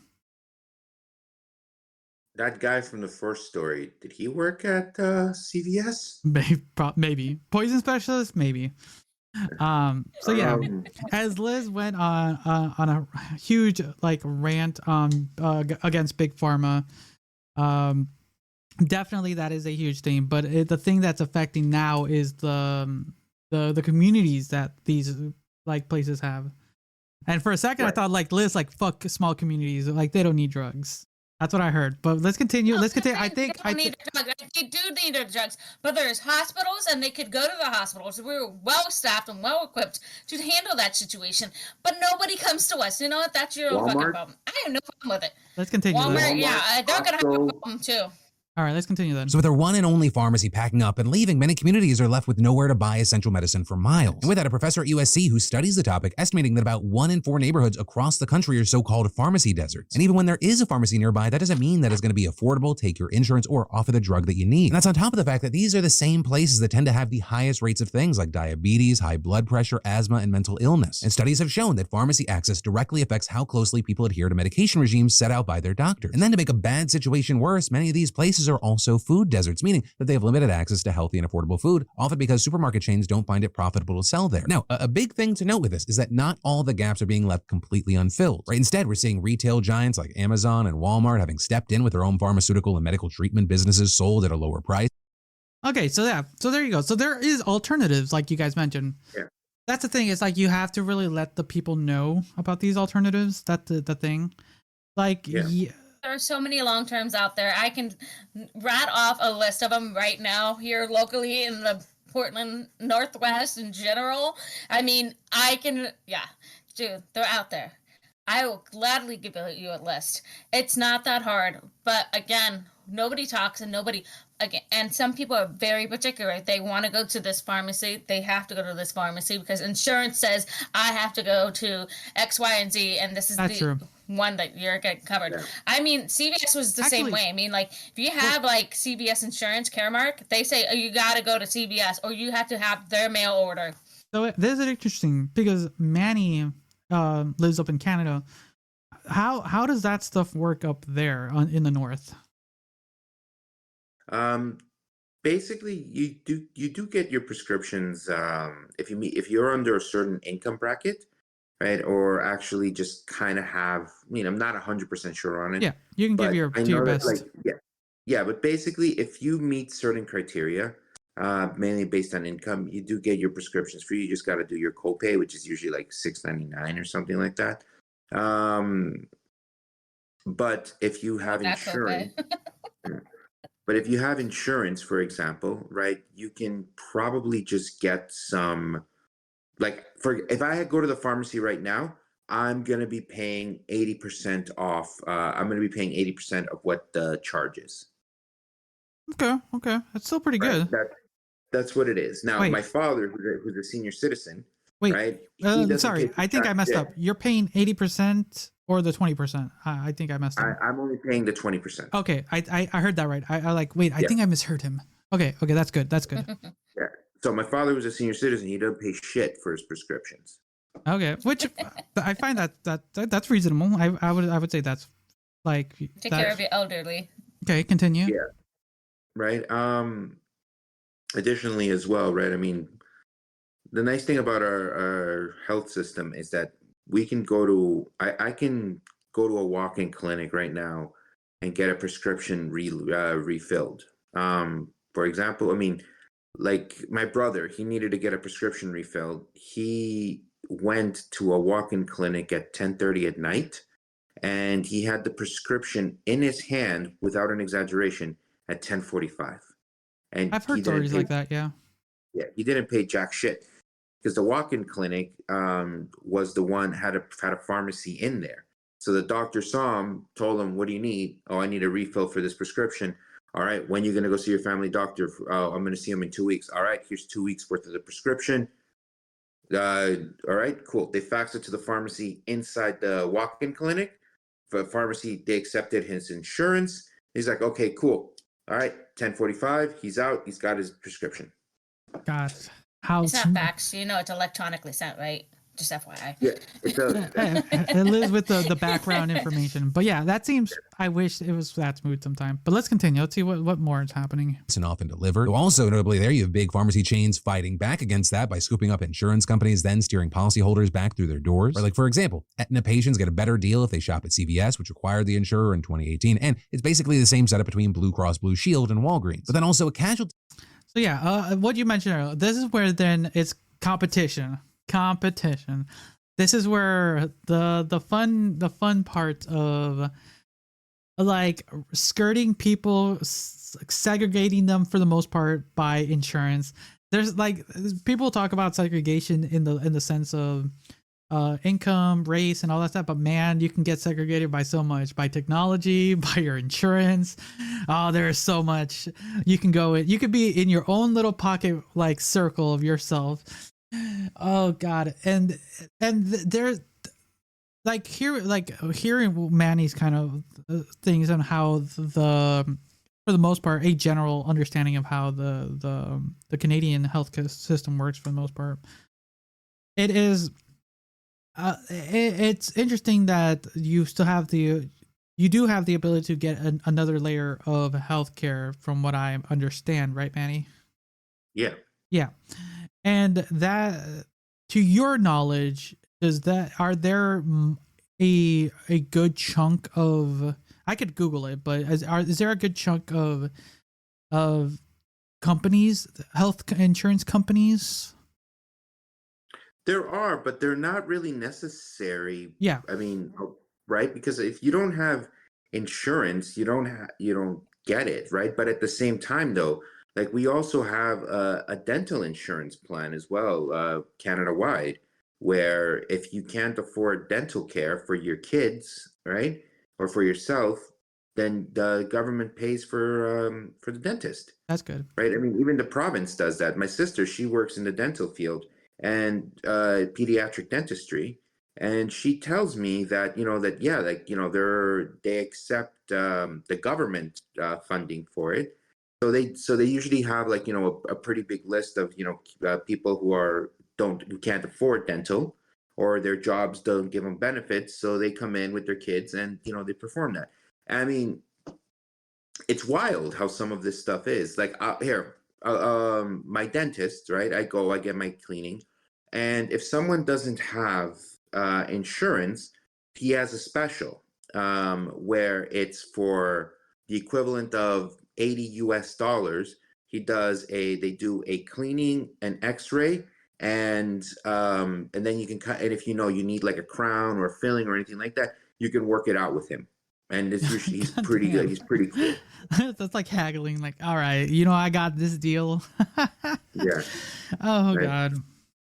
That guy from the first story, did he work at CVS? Maybe poison specialist, maybe. So yeah, as Liz went on a huge rant against big pharma, definitely that is a huge thing. But the thing that's affecting now is the communities that these places have. And for a second, right. I thought Liz fuck small communities, they don't need drugs. That's what I heard. But let's continue. I think they do need their drugs, but there's hospitals, and they could go to the hospitals. We're well staffed and well equipped to handle that situation. But nobody comes to us. You know what? That's your own fucking problem. I have no problem with it. Let's continue. Walmart, yeah, they're gonna have a problem too. All right, let's continue then. So with their one and only pharmacy packing up and leaving, many communities are left with nowhere to buy essential medicine for miles. And with that, a professor at USC who studies the topic estimating that about 1 in 4 neighborhoods across the country are so-called pharmacy deserts. And even when there is a pharmacy nearby, that doesn't mean that it's going to be affordable, take your insurance, or offer the drug that you need. And that's on top of the fact that these are the same places that tend to have the highest rates of things like diabetes, high blood pressure, asthma, and mental illness. And studies have shown that pharmacy access directly affects how closely people adhere to medication regimes set out by their doctors. And then to make a bad situation worse, many of these places are also food deserts, meaning that they have limited access to healthy and affordable food, often because supermarket chains don't find it profitable to sell there. Now, a big thing to note with this is that not all the gaps are being left completely unfilled, right? Instead, we're seeing retail giants like Amazon and Walmart having stepped in with their own pharmaceutical and medical treatment businesses sold at a lower price. Okay, so there you go. So there is alternatives, like you guys mentioned. Yeah. That's the thing, is you have to really let the people know about these alternatives. That's the thing. Yeah. There are so many long terms out there. I can rat off a list of them right now here locally in the Portland Northwest in general. I mean, dude, they're out there. I will gladly give you a list. It's not that hard, but again, nobody talks and some people are very particular. They want to go to this pharmacy. They have to go to this pharmacy because insurance says I have to go to X, Y, and Z, and this is one that you're getting covered. Yeah. I mean, CVS was the same way. I mean, if you have CVS insurance, Caremark, they say you got to go to CVS or you have to have their mail order. So this is interesting because Manny lives up in Canada. How does that stuff work up there in the north? basically you do get your prescriptions if you're under a certain income bracket, right? Or actually just kind of have, I'm not 100% sure on it. Yeah, you can give but your I do your know that, best. yeah, but basically if you meet certain criteria, mainly based on income, you do get your prescriptions free. You just got to do your copay, which is usually like $6.99 or something like that. But if you have That insurance, copay. but if you have insurance, for example, right, you can probably just get some, if I go to the pharmacy right now, I'm going to be paying 80% off. I'm going to be paying 80% of what the charge is. Okay, that's still pretty Right? good. That's what it is. Now, Wait. my father, who's a senior citizen, Wait, right? He doesn't sorry, pay I think I messed shit. up. You're paying 80% or the 20%? I think I messed up. I'm only paying the 20%. Okay, I heard that right. I wait, I think I misheard him. Okay, that's good. That's good. Yeah. So my father was a senior citizen. He doesn't pay shit for his prescriptions. Okay, which I find that's reasonable. I would say that's like Take care of your elderly. Okay, continue. Yeah. Right. Additionally, as well, right? I mean, the nice thing about our health system is that we can go to I can go to a walk-in clinic right now and get a prescription refilled. For example, I mean, like my brother, he needed to get a prescription refilled. He went to a walk-in clinic at 10:30 at night, and he had the prescription in his hand, without an exaggeration, at 10:45. And I've heard stories like that. Yeah. Yeah, he didn't pay jack shit because the walk-in clinic was the one had a pharmacy in there. So the doctor saw him, told him, "What do you need?" "Oh, I need a refill for this prescription." "All right, when are you going to go see your family doctor?" "Oh, I'm going to see him in 2 weeks." "All right, here's 2 weeks worth of the prescription." All right, cool. They faxed it to the pharmacy inside the walk-in clinic. For the pharmacy, they accepted his insurance. He's like, "Okay, cool. All right, 10:45. He's out. He's got his prescription." God, how It's not fax. It's electronically sent, right? Just FYI. Yeah, it does. It lives with the background information. But yeah, that seems. I wish it was that smooth sometime. But let's continue. Let's see what more is happening. And often delivered. Also, notably, there you have big pharmacy chains fighting back against that by scooping up insurance companies, then steering policyholders back through their doors. Or like, for example, Aetna patients get a better deal if they shop at CVS, which acquired the insurer in 2018, and it's basically the same setup between Blue Cross Blue Shield and Walgreens. But then also a casualty. So yeah, what you mentioned earlier. This is where then it's competition. This is where the fun part of like skirting people, segregating them for the most part by insurance. There's like people talk about segregation in the sense of income, race, and all that stuff, but man, you can get segregated by so much, by technology, by your insurance. Oh, there's so much you can go in. You could be in your own little pocket like circle of yourself. Oh God, and there's like hearing Manny's kind of things on how for the most part, a general understanding of how the Canadian health system works for the most part. It is. It's interesting that you still have you do have the ability to get another layer of healthcare, from what I understand, right, Manny? Yeah. Yeah. And that, to your knowledge, are there a good chunk of, I could Google it, but is there a good chunk of companies, health insurance companies? There are, but they're not really necessary. Yeah. I mean, right? Because if you don't have insurance, you don't get it, right? But at the same time, though, like we also have a dental insurance plan as well, Canada-wide, where if you can't afford dental care for your kids, right, or for yourself, then the government pays for the dentist. That's good, right? I mean, even the province does that. My sister, she works in the dental field and pediatric dentistry, and she tells me that they accept the government funding for it. So they usually have a pretty big list of people who can't afford dental, or their jobs don't give them benefits, so they come in with their kids and they perform that. I mean, it's wild how some of this stuff is. Like my dentist, right? I get my cleaning, and if someone doesn't have insurance, he has a special where it's for the equivalent of $80 US. They do a cleaning, an X-ray, and then you can cut. And if you need like a crown or a filling or anything like that, you can work it out with him. And it's usually he's pretty good. He's pretty cool. That's like haggling. Like, all right, I got this deal. Yeah. Oh right. God.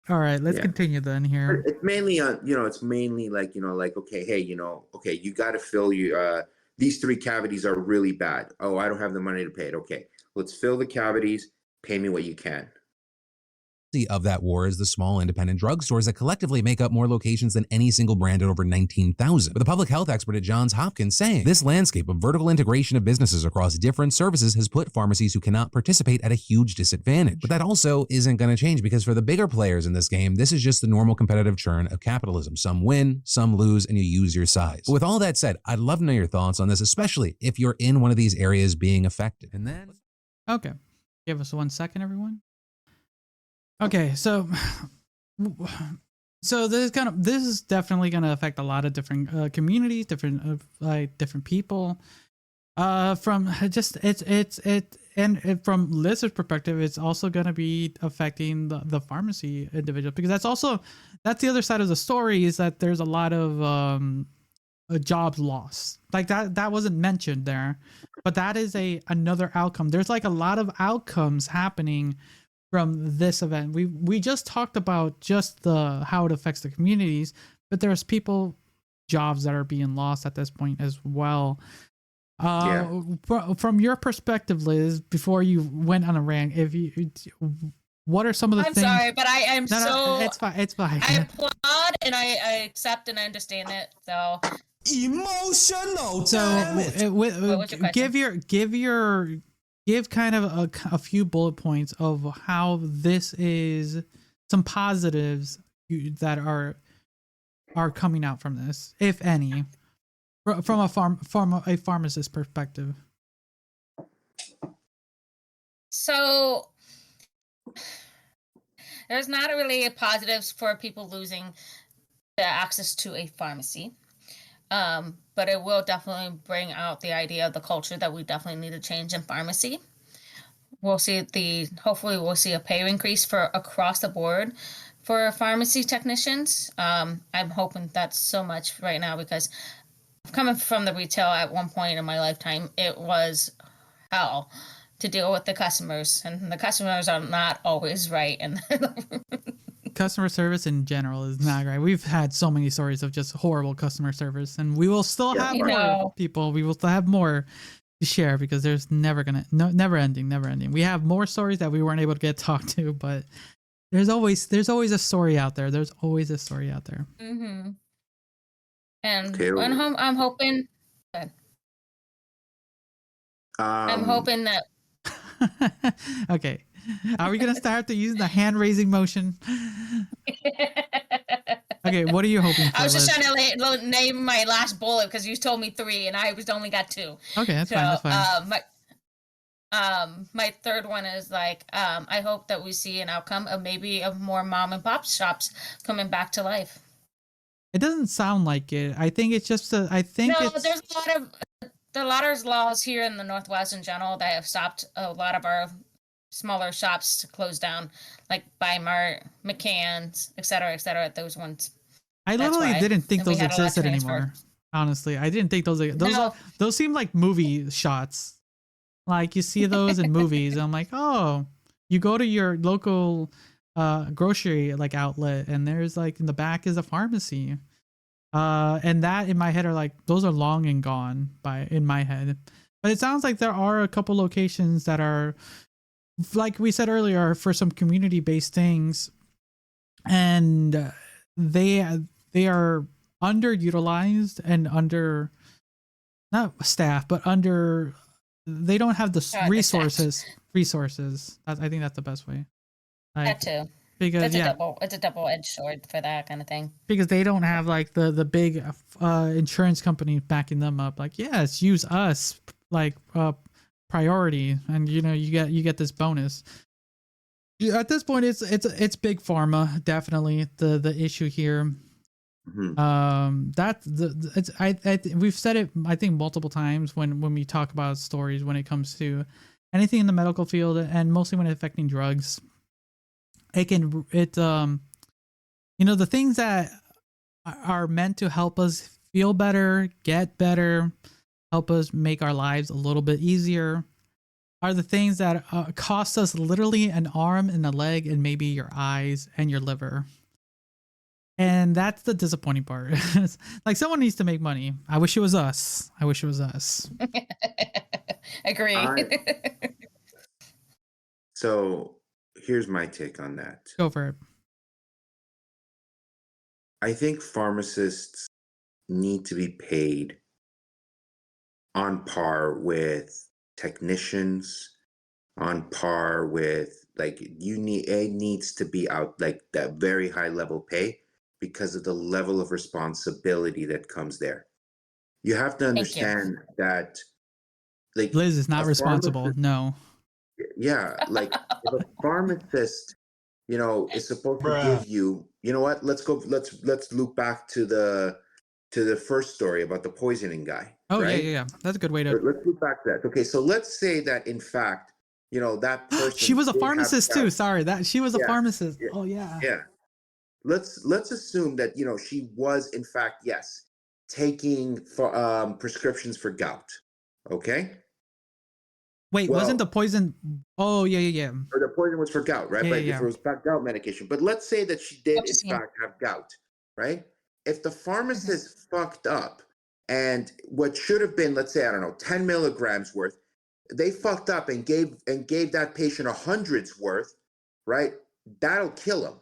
All right, let's continue then here. It's mainly it's mainly like, okay, hey, okay, you got to fill these 3 cavities are really bad. Oh, I don't have the money to pay it. Okay, let's fill the cavities. Pay me what you can. Of that war is the small independent drugstores that collectively make up more locations than any single brand at over 19,000. With a public health expert at Johns Hopkins saying, this landscape of vertical integration of businesses across different services has put pharmacies who cannot participate at a huge disadvantage. But that also isn't going to change, because for the bigger players in this game, this is just the normal competitive churn of capitalism. Some win, some lose, and you use your size. But with all that said, I'd love to know your thoughts on this, especially if you're in one of these areas being affected. And then, okay, give us 1 second, everyone. Okay, so this is definitely going to affect a lot of different communities, different people. From from Liz's perspective, it's also going to be affecting the pharmacy individual, because that's the other side of the story, is that there's a lot of jobs lost. Like that wasn't mentioned there, but that is another outcome. There's like a lot of outcomes happening from this event. We just talked about just how it affects the communities, but there's jobs that are being lost at this point as well. From your perspective, Liz, before you went on a rant, what are some of the things? I'm sorry, but I am it's fine. It's fine. I applaud and I accept and I understand it. So emotional. Give kind of a few bullet points of how this is some positives that are coming out from this, if any, from a pharmacist perspective. So there's not really positives for people losing the access to a pharmacy. But it will definitely bring out the idea of the culture that we definitely need to change in pharmacy. Hopefully we'll see a pay increase for across the board for pharmacy technicians. I'm hoping that's so much right now, because coming from the retail at one point in my lifetime, it was hell to deal with the customers, and the customers are not always right. And customer service in general is not great. We've had so many stories of just horrible customer service, and we will still have more people. We will still have more to share, because there's never ending. We have more stories that we weren't able to get talked to, but there's always a story out there. Mm-hmm. And I'm hoping. I'm hoping that. Okay. Are we going to start to use the hand raising motion? Okay, what are you hoping for? I was just trying to name my last bullet, because you told me 3 and I only got 2. Okay, that's fine. My third one is I hope that we see an outcome of maybe of more mom and pop shops coming back to life. It doesn't sound like it. I think it's just there's a lot of laws here in the Northwest in general that have stopped a lot of our smaller shops to close down, like Bi-Mart, McCann's, et cetera, those ones. I literally didn't think those existed anymore. Honestly, I didn't think those seem like movie shots. Like you see those in movies. I'm like, oh, you go to your local grocery outlet, and there's in the back is a pharmacy. And that in my head are those are long and gone in my head. But it sounds like there are a couple locations that are, like we said earlier, for some community-based things, and they are underutilized and not staff, but they don't have the resources. I think that's the best way. That too. Because it's a double-edged sword for that kind of thing. Because they don't have the big insurance company backing them up. Yes, use us. priority, and you get this bonus. At this point, it's big pharma, definitely the issue here. We've said it, I think, multiple times when we talk about stories when it comes to anything in the medical field, and mostly when affecting drugs. The things that are meant to help us feel better, get better, help us make our lives a little bit easier, are the things that cost us literally an arm and a leg and maybe your eyes and your liver. And that's the disappointing part. Like, someone needs to make money. I wish it was us. Agree. So here's my take on that. Go for it. I think pharmacists need to be paid on par with technicians, on par with, like, it needs to be out like that very high level pay, because of the level of responsibility that comes there. You have to understand that, like, Liz is not responsible. No. Yeah, like, if a pharmacist, is supposed to give you, what? Let's loop back to the first story about the poisoning guy. Oh, right? yeah. That's a good way to. Let's loop back to that. Okay, so let's say that in fact, that person. She was a pharmacist too. Sorry, she was a pharmacist. Yeah, oh yeah. Yeah. Let's assume that she was in fact, yes, taking prescriptions for gout. Okay. Wait, wasn't the poison? Oh yeah. Or the poison was for gout, right? If it was gout medication. But let's say that she did in fact have gout, right? If the pharmacist fucked up and what should have been, let's say, I don't know, 10 milligrams worth, they fucked up and gave that patient 100's worth, right? That'll kill him.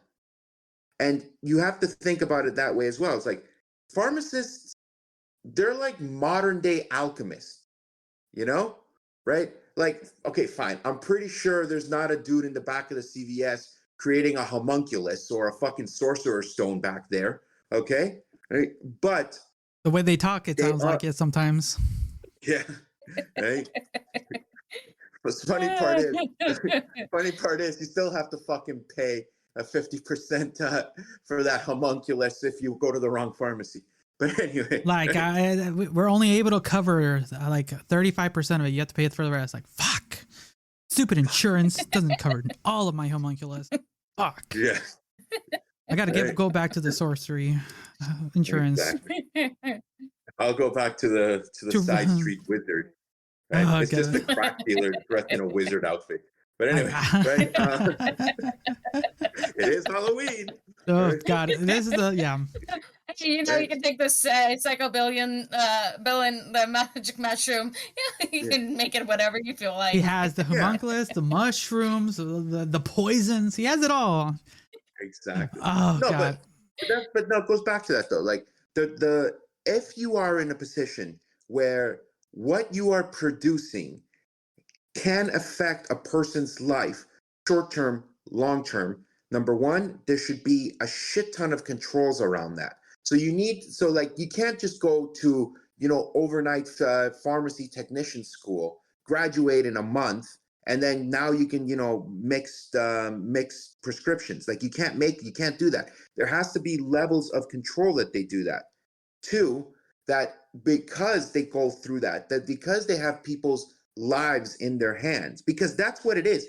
And you have to think about it that way as well. It's like pharmacists, they're like modern day alchemists, right? Like, okay, fine. I'm pretty sure there's not a dude in the back of the CVS creating a homunculus or a fucking sorcerer's stone back there, okay? Right? But the way they talk, it sounds like it sometimes. Yeah, right? But the funny part is you still have to fucking pay a 50% for that homunculus if you go to the wrong pharmacy. But anyway, like, we're only able to cover like 35% of it. You have to pay it for the rest. Like, fuck, stupid insurance doesn't cover all of my homunculus. Fuck. Yeah. I gotta go back to the sorcery insurance. Exactly. I'll go back to the side street wizard. Right? Oh, it's just a crack dealer dressed in a wizard outfit. But anyway, right? It is Halloween. Oh God, this is You can take this psychobillion the magic mushroom. You can make it whatever you feel like. He has the homunculus, the mushrooms, the poisons. He has it all. Exactly. Oh God. But no, it goes back to that though. Like the if you are in a position where what you are producing can affect a person's life, short term, long term, number one, there should be a shit ton of controls around that. So you can't just go to, overnight pharmacy technician school, graduate in a month, and then now you can, mix prescriptions. Like you can't do that. There has to be levels of control that they do that. Two, that because they go through that because they have people's lives in their hands, because that's what it is.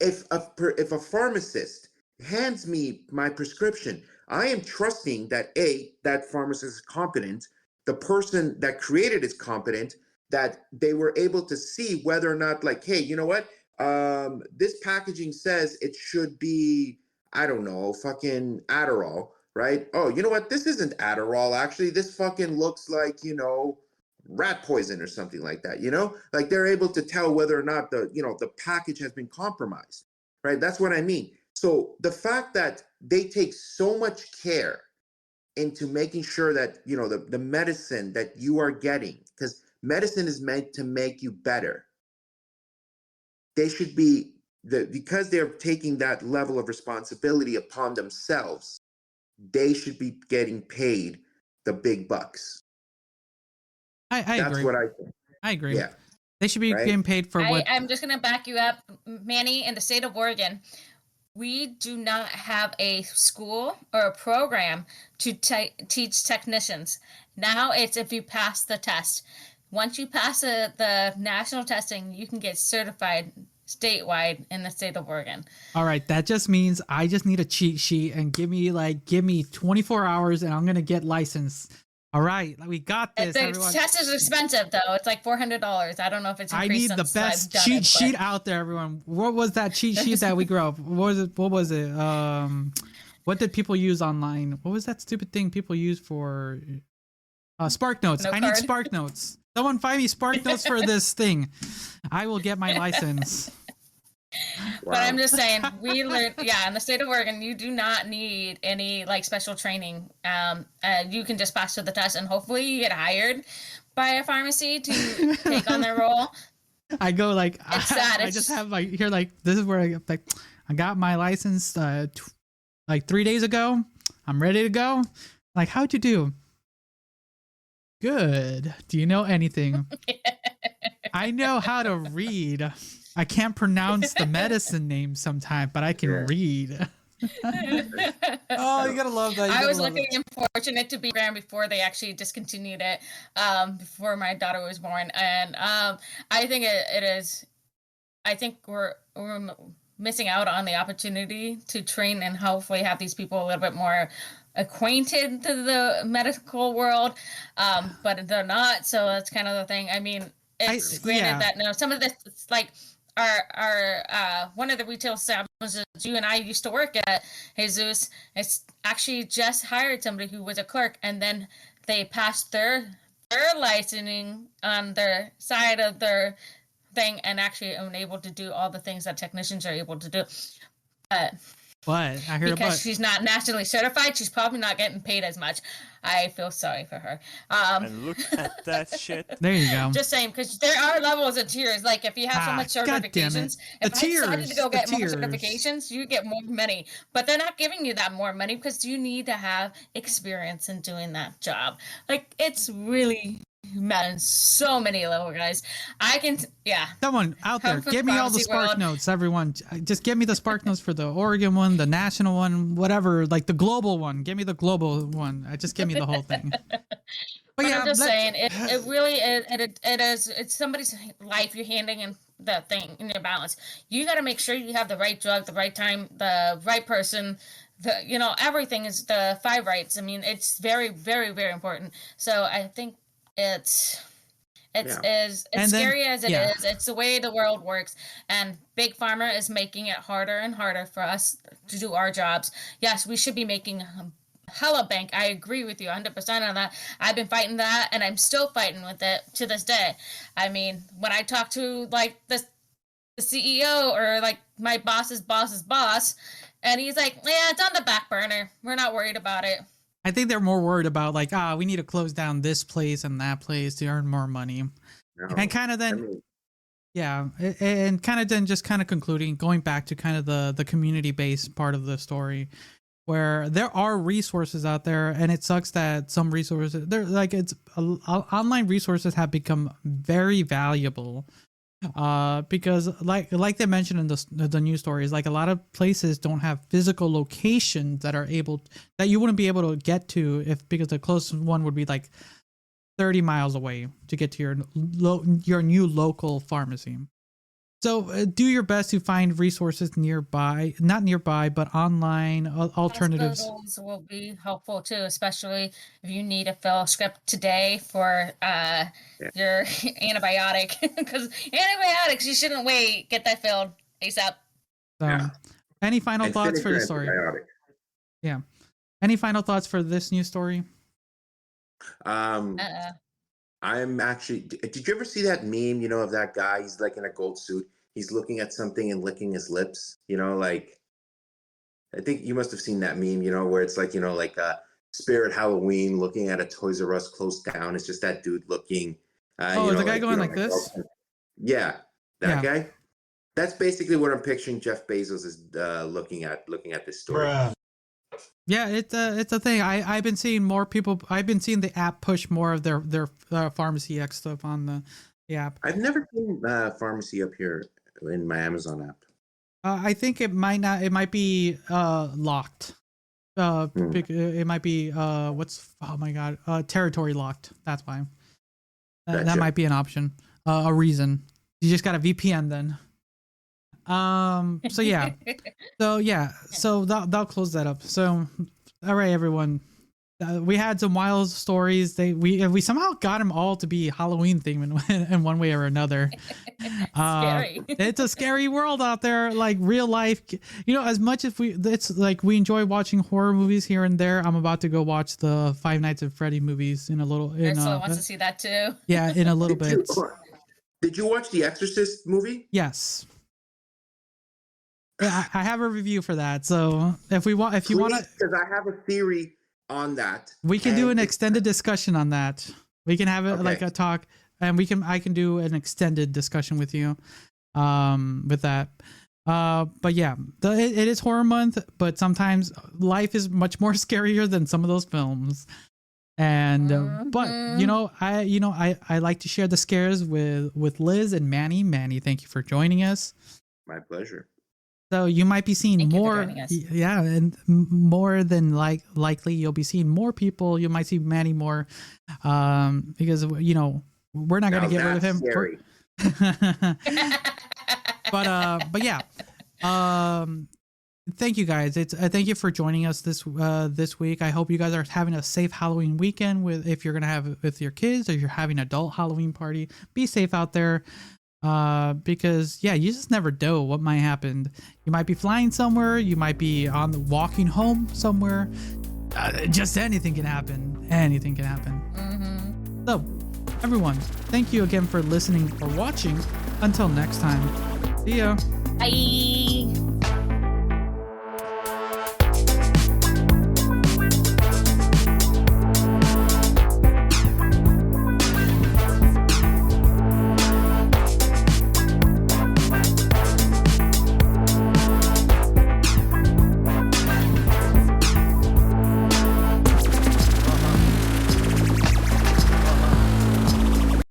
If a pharmacist hands me my prescription, I am trusting that that pharmacist is competent, the person that created is competent, that they were able to see whether or not, like, hey, you know what? This packaging says it should be, I don't know, fucking Adderall, right? Oh, you know what? This isn't Adderall, actually. This fucking looks like, rat poison or something like that, Like they're able to tell whether or not the package has been compromised, right? That's what I mean. So the fact that they take so much care into making sure that, the medicine that you are getting, because medicine is meant to make you better. They should be, because they're taking that level of responsibility upon themselves, they should be getting paid the big bucks. I That's agree. what I think. I agree. Yeah. They should be Right? getting paid for what. I'm just going to back you up, Manny. In the state of Oregon, we do not have a school or a program to teach technicians. Now it's if you pass the test. Once you pass the national testing, you can get certified statewide in the state of Oregon. All right, that just means I just need a cheat sheet and give me 24 hours and I'm gonna get licensed. All right, we got this. The Everyone. test is expensive though. It's like $400. I don't know if it's increased. I need the best cheat sheet out there, everyone. What was that cheat sheet that we grew up? What was it? What did people use online? What was that stupid thing people use for Spark Notes? I need Spark Notes. Someone find me Spark Notes for this thing. I will get my license. Wow. But I'm just saying, we learned, in the state of Oregon, you do not need any like special training. You can just pass through the test, and hopefully you get hired by a pharmacy to take on their role. I go like, it's sad. I just have like here, like this is where I got my license like 3 days ago. I'm ready to go. Like, how'd you do? Good. Do you know anything? I know how to read. I can't pronounce the medicine name sometimes, but I can read. Oh, you gotta love that. I was lucky and fortunate to be around before they actually discontinued it, before my daughter was born. And I think it is, I think we're missing out on the opportunity to train and hopefully have these people a little bit more acquainted to the medical world, but they're not. So that's kind of the thing. I mean, it's granted that some of this, like our one of the retail establishments you and I used to work at, Jesus, it's actually just hired somebody who was a clerk, and then they passed their licensing on their side of their thing and actually are able to do all the things that technicians are able to do. But I heard because she's not nationally certified, she's probably not getting paid as much. I feel sorry for her. And look at that shit. There you go. Just saying, because there are levels of tiers. Like if you have so much certifications, if I decided to go get more certifications, you get more money. But they're not giving you that more money because you need to have experience in doing that job. Like it's really on so many levels, guys. I can, Someone out there, give me all the Spark Notes, everyone. Just give me the Spark Notes for the Oregon one, the national one, whatever, like the global one. Give me the global one. Just give me the whole thing. But I'm just saying, it really is. It's somebody's life you're handing in the thing in your balance. You got to make sure you have the right drug, the right time, the right person. Everything is the 5 rights. I mean, it's very, very, very important. So I think it's as scary as it is. It's the way the world works, and Big Pharma is making it harder and harder for us to do our jobs. Yes, we should be making hella bank. I agree with you 100% on that. I've been fighting that, and I'm still fighting with it to this day. I mean, when I talk to like the CEO or like my boss's boss, and he's like, "Yeah, it's on the back burner. We're not worried about it." I think they're more worried about like, we need to close down this place and that place to earn more money. No, and kind of then, and kind of then just kind of concluding, going back to kind of the community-based part of the story, where there are resources out there, and it sucks that some resources, they're like, online resources have become very valuable. Because like they mentioned in the news stories, like a lot of places don't have physical locations that you wouldn't be able to get to because the closest one would be like 30 miles away to get to your new local pharmacy. So do your best to find resources not nearby, but online alternatives. Hospitals will be helpful too, especially if you need to fill a script today for your antibiotic. Because antibiotics, you shouldn't wait. Get that filled ASAP. Any final thoughts for the story? Antibiotic. Yeah. Any final thoughts for this news story? I'm actually, did you ever see that meme, of that guy? He's like in a gold suit. He's looking at something and licking his lips, like, I think you must have seen that meme, where it's like, like Spirit Halloween looking at a Toys R Us closed down. It's just that dude looking. The guy going like this? Yeah, that guy. That's basically what I'm picturing Jeff Bezos is looking at this story. Bruh. Yeah, it's a thing. I've been seeing more people. I've been seeing the app push more of their Pharmacy X stuff on the app. I've never seen pharmacy up here in my Amazon app. I think it might not. It might be locked. It might be oh my god, territory locked. That's why. That Gotcha. might be an option. A reason. You just got a VPN then. So yeah. So that'll close that up. So all right, everyone. We had some wild stories. We somehow got them all to be Halloween themed in one way or another. Scary. It's a scary world out there, like real life. You know, as much as it's like we enjoy watching horror movies here and there. I'm about to go watch the Five Nights at Freddy movies in a little. Ursula wants to see that too. Yeah, in a little bit. Did you watch the Exorcist movie? Yes. Yeah, I have a review for that. So if you want to, because I have a theory on that. We can do an extended discussion on that. We can have it like a talk, and I can do an extended discussion with you, with that. But yeah, it is horror month, but sometimes life is much more scarier than some of those films. And but I like to share the scares with Liz and Manny. Manny, thank you for joining us. My pleasure. So you might be seeing more, yeah, and more than likely you'll be seeing more people. You might see Manny more, because we're not gonna get rid of him. But yeah, thank you guys. Thank you for joining us this week. I hope you guys are having a safe Halloween weekend if you're gonna have it with your kids, or you're having an adult Halloween party. Be safe out there. Because you just never know what might happen. You might be flying somewhere, you might be walking home somewhere. Just anything can happen. So everyone, thank you again for listening or watching. Until next time, see ya. Bye.